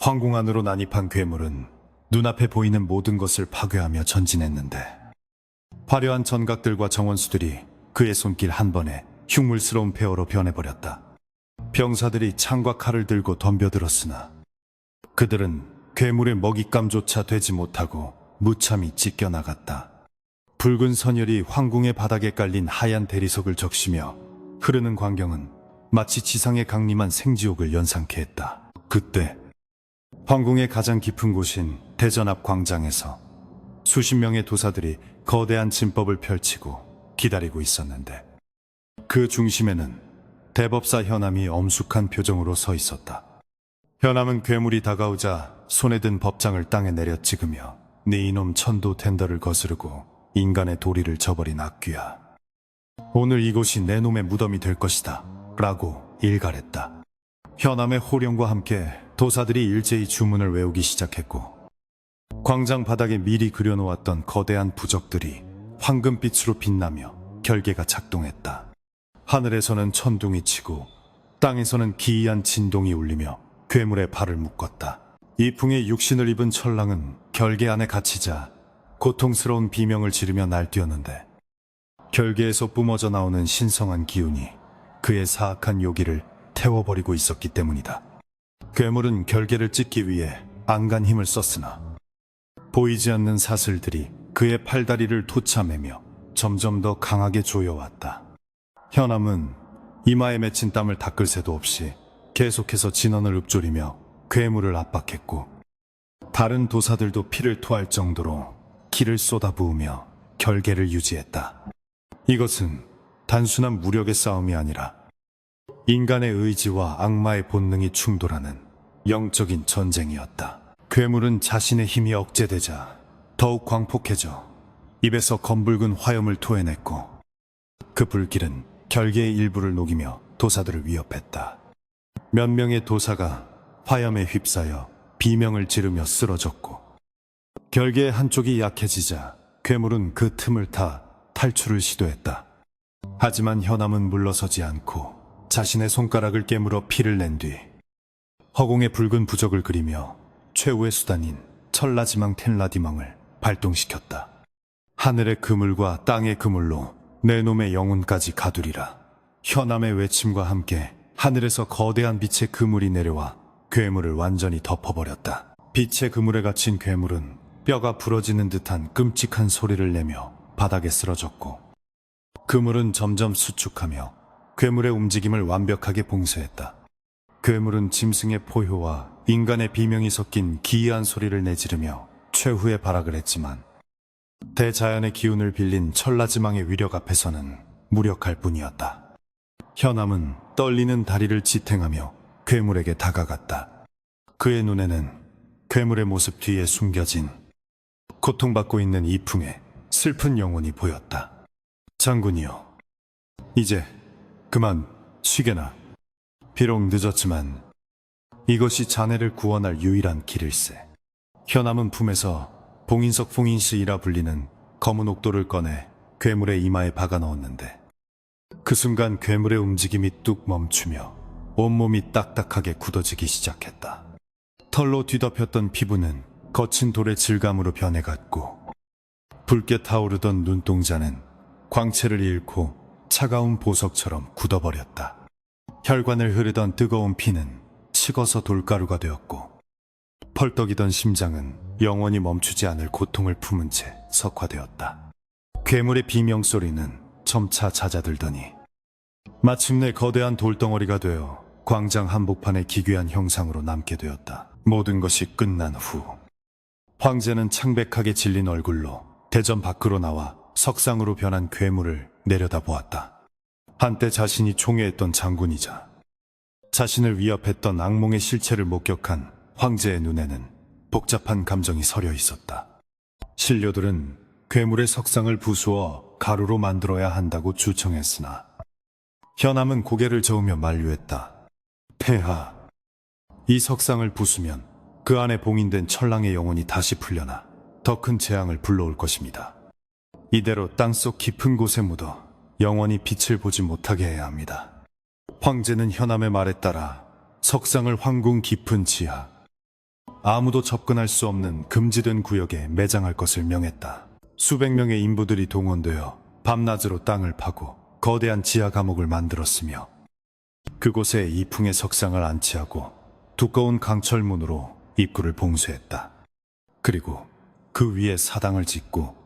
황궁 안으로 난입한 괴물은 눈앞에 보이는 모든 것을 파괴하며 전진했는데 화려한 전각들과 정원수들이 그의 손길 한 번에 흉물스러운 폐허로 변해버렸다. 병사들이 창과 칼을 들고 덤벼들었으나 그들은 괴물의 먹잇감조차 되지 못하고 무참히 찢겨나갔다. 붉은 선열이 황궁의 바닥에 깔린 하얀 대리석을 적시며 흐르는 광경은 마치 지상에 강림한 생지옥을 연상케 했다. 그때 황궁의 가장 깊은 곳인 대전 앞 광장에서 수십 명의 도사들이 거대한 진법을 펼치고 기다리고 있었는데 그 중심에는 대법사 현암이 엄숙한 표정으로 서 있었다. 현암은 괴물이 다가오자 손에 든 법장을 땅에 내려 찍으며 네 이놈 천도 텐더를 거스르고 인간의 도리를 저버린 악귀야. 오늘 이곳이 내 놈의 무덤이 될 것이다 라고 일갈했다. 현암의 호령과 함께 도사들이 일제히 주문을 외우기 시작했고 광장 바닥에 미리 그려놓았던 거대한 부적들이 황금빛으로 빛나며 결계가 작동했다. 하늘에서는 천둥이 치고 땅에서는 기이한 진동이 울리며 괴물의 발을 묶었다. 이풍의 육신을 입은 천랑은 결계 안에 갇히자 고통스러운 비명을 지르며 날뛰었는데 결계에서 뿜어져 나오는 신성한 기운이 그의 사악한 요기를 태워버리고 있었기 때문이다. 괴물은 결계를 찢기 위해 안간 힘을 썼으나 보이지 않는 사슬들이 그의 팔다리를 토차매며 점점 더 강하게 조여왔다. 현암은 이마에 맺힌 땀을 닦을 새도 없이 계속해서 진원을 읊조리며 괴물을 압박했고 다른 도사들도 피를 토할 정도로 기를 쏟아부으며 결계를 유지했다. 이것은 단순한 무력의 싸움이 아니라 인간의 의지와 악마의 본능이 충돌하는 영적인 전쟁이었다. 괴물은 자신의 힘이 억제되자 더욱 광폭해져 입에서 검붉은 화염을 토해냈고 그 불길은 결계의 일부를 녹이며 도사들을 위협했다. 몇 명의 도사가 화염에 휩싸여 비명을 지르며 쓰러졌고 결계의 한쪽이 약해지자 괴물은 그 틈을 타 탈출을 시도했다. 하지만 현암은 물러서지 않고 자신의 손가락을 깨물어 피를 낸 뒤 허공에 붉은 부적을 그리며 최후의 수단인 천라지망 텐라디망을 발동시켰다. 하늘의 그물과 땅의 그물로 내 놈의 영혼까지 가두리라. 현암의 외침과 함께 하늘에서 거대한 빛의 그물이 내려와 괴물을 완전히 덮어버렸다. 빛의 그물에 갇힌 괴물은 뼈가 부러지는 듯한 끔찍한 소리를 내며 바닥에 쓰러졌고 그물은 점점 수축하며 괴물의 움직임을 완벽하게 봉쇄했다. 괴물은 짐승의 포효와 인간의 비명이 섞인 기이한 소리를 내지르며 최후의 발악을 했지만 대자연의 기운을 빌린 천라지망의 위력 앞에서는 무력할 뿐이었다. 현암은 떨리는 다리를 지탱하며 괴물에게 다가갔다. 그의 눈에는 괴물의 모습 뒤에 숨겨진 고통받고 있는 이풍의 슬픈 영혼이 보였다. 장군이여, 이제 그만 쉬게나. 비록 늦었지만 이것이 자네를 구원할 유일한 길일세. 현암은 품에서 봉인석 봉인시이라 불리는 검은 옥도를 꺼내 괴물의 이마에 박아 넣었는데 그 순간 괴물의 움직임이 뚝 멈추며 온몸이 딱딱하게 굳어지기 시작했다. 털로 뒤덮였던 피부는 거친 돌의 질감으로 변해갔고 붉게 타오르던 눈동자는 광채를 잃고 차가운 보석처럼 굳어버렸다. 혈관을 흐르던 뜨거운 피는 식어서 돌가루가 되었고 펄떡이던 심장은 영원히 멈추지 않을 고통을 품은 채 석화되었다. 괴물의 비명소리는 점차 잦아들더니 마침내 거대한 돌덩어리가 되어 광장 한복판의 기괴한 형상으로 남게 되었다. 모든 것이 끝난 후 황제는 창백하게 질린 얼굴로 대전 밖으로 나와 석상으로 변한 괴물을 내려다보았다. 한때 자신이 총애했던 장군이자 자신을 위협했던 악몽의 실체를 목격한 황제의 눈에는 복잡한 감정이 서려 있었다. 신료들은 괴물의 석상을 부수어 가루로 만들어야 한다고 주청했으나 현암은 고개를 저으며 만류했다. 폐하, 이 석상을 부수면 그 안에 봉인된 천랑의 영혼이 다시 풀려나 더 큰 재앙을 불러올 것입니다. 이대로 땅속 깊은 곳에 묻어 영원히 빛을 보지 못하게 해야 합니다. 황제는 현암의 말에 따라 석상을 황궁 깊은 지하, 아무도 접근할 수 없는 금지된 구역에 매장할 것을 명했다. 수백 명의 인부들이 동원되어 밤낮으로 땅을 파고 거대한 지하 감옥을 만들었으며 그곳에 이풍의 석상을 안치하고 두꺼운 강철문으로 입구를 봉쇄했다. 그리고 그 위에 사당을 짓고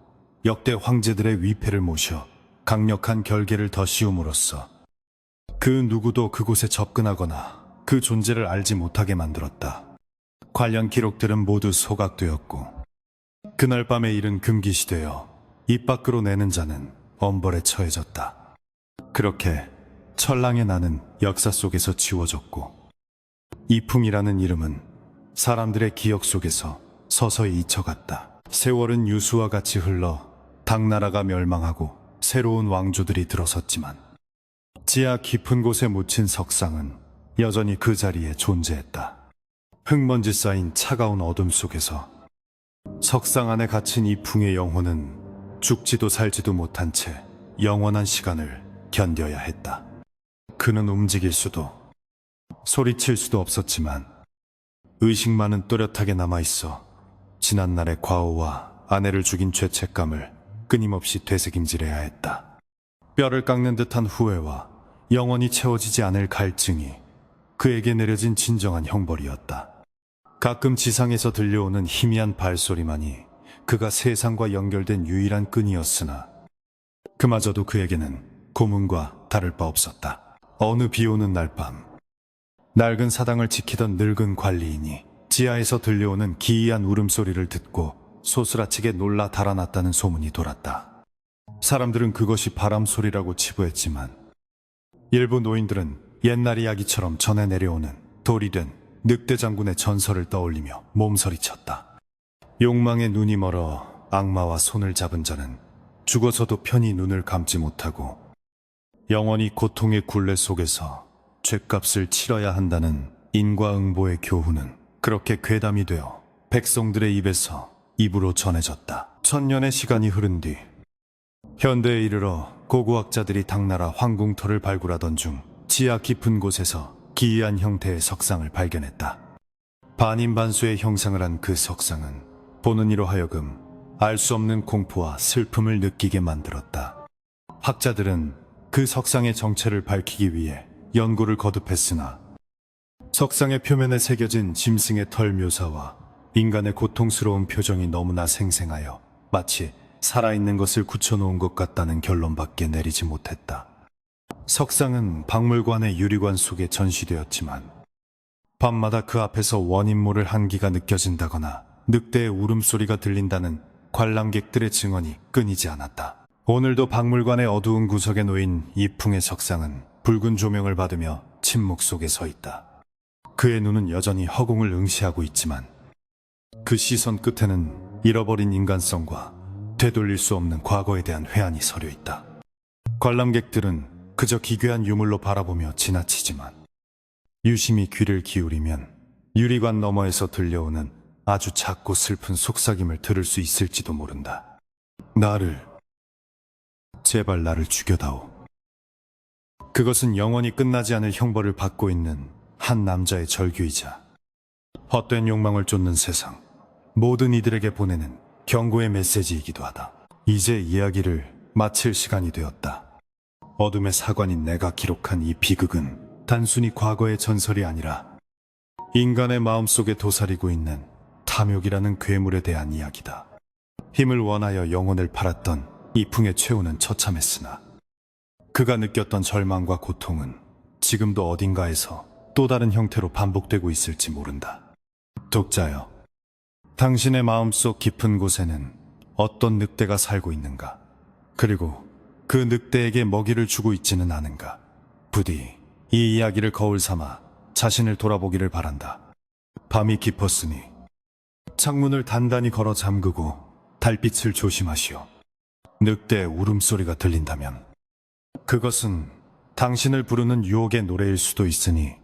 역대 황제들의 위패를 모셔 강력한 결계를 더 씌움으로써 그 누구도 그곳에 접근하거나 그 존재를 알지 못하게 만들었다. 관련 기록들은 모두 소각되었고 그날 밤에 일은 금기시되어 입 밖으로 내는 자는 엄벌에 처해졌다. 그렇게 천랑의 나는 역사 속에서 지워졌고 이풍이라는 이름은 사람들의 기억 속에서 서서히 잊혀갔다. 세월은 유수와 같이 흘러 당나라가 멸망하고 새로운 왕조들이 들어섰지만 지하 깊은 곳에 묻힌 석상은 여전히 그 자리에 존재했다. 흙먼지 쌓인 차가운 어둠 속에서 석상 안에 갇힌 이풍의 영혼은 죽지도 살지도 못한 채 영원한 시간을 견뎌야 했다. 그는 움직일 수도 소리칠 수도 없었지만 의식만은 또렷하게 남아있어 지난날의 과오와 아내를 죽인 죄책감을 끊임없이 되새김질해야 했다. 뼈를 깎는 듯한 후회와 영원히 채워지지 않을 갈증이 그에게 내려진 진정한 형벌이었다. 가끔 지상에서 들려오는 희미한 발소리만이 그가 세상과 연결된 유일한 끈이었으나 그마저도 그에게는 고문과 다를 바 없었다. 어느 비오는 날 밤 낡은 사당을 지키던 늙은 관리인이 지하에서 들려오는 기이한 울음소리를 듣고 소스라치게 놀라 달아났다는 소문이 돌았다. 사람들은 그것이 바람소리라고 치부했지만 일부 노인들은 옛날 이야기처럼 전해 내려오는 돌이 된 늑대 장군의 전설을 떠올리며 몸서리쳤다. 욕망에 눈이 멀어 악마와 손을 잡은 자는 죽어서도 편히 눈을 감지 못하고 영원히 고통의 굴레 속에서 죗값을 치러야 한다는 인과응보의 교훈은 그렇게 괴담이 되어 백성들의 입에서 입으로 전해졌다. 천년의 시간이 흐른 뒤 현대에 이르러 고고학자들이 당나라 황궁터를 발굴하던 중 지하 깊은 곳에서 기이한 형태의 석상을 발견했다. 반인반수의 형상을 한 그 석상은 보는 이로 하여금 알 수 없는 공포와 슬픔을 느끼게 만들었다. 학자들은 그 석상의 정체를 밝히기 위해 연구를 거듭했으나 석상의 표면에 새겨진 짐승의 털 묘사와 인간의 고통스러운 표정이 너무나 생생하여 마치 살아있는 것을 굳혀놓은 것 같다는 결론밖에 내리지 못했다. 석상은 박물관의 유리관 속에 전시되었지만 밤마다 그 앞에서 원인모를 한기가 느껴진다거나 늑대의 울음소리가 들린다는 관람객들의 증언이 끊이지 않았다. 오늘도 박물관의 어두운 구석에 놓인 이풍의 석상은 붉은 조명을 받으며 침묵 속에 서 있다. 그의 눈은 여전히 허공을 응시하고 있지만 그 시선 끝에는 잃어버린 인간성과 되돌릴 수 없는 과거에 대한 회한이 서려 있다. 관람객들은 그저 기괴한 유물로 바라보며 지나치지만 유심히 귀를 기울이면 유리관 너머에서 들려오는 아주 작고 슬픈 속삭임을 들을 수 있을지도 모른다. 제발 나를 죽여다오. 그것은 영원히 끝나지 않을 형벌을 받고 있는 한 남자의 절규이자 헛된 욕망을 쫓는 세상, 모든 이들에게 보내는 경고의 메시지이기도 하다. 이제 이야기를 마칠 시간이 되었다. 어둠의 사관인 내가 기록한 이 비극은 단순히 과거의 전설이 아니라 인간의 마음속에 도사리고 있는 탐욕이라는 괴물에 대한 이야기다. 힘을 원하여 영혼을 팔았던 이풍의 최후는 처참했으나 그가 느꼈던 절망과 고통은 지금도 어딘가에서 또 다른 형태로 반복되고 있을지 모른다. 독자여, 당신의 마음속 깊은 곳에는 어떤 늑대가 살고 있는가? 그리고 그 늑대에게 먹이를 주고 있지는 않은가? 부디 이 이야기를 거울 삼아 자신을 돌아보기를 바란다. 밤이 깊었으니 창문을 단단히 걸어 잠그고 달빛을 조심하시오. 늑대의 울음소리가 들린다면 그것은 당신을 부르는 유혹의 노래일 수도 있으니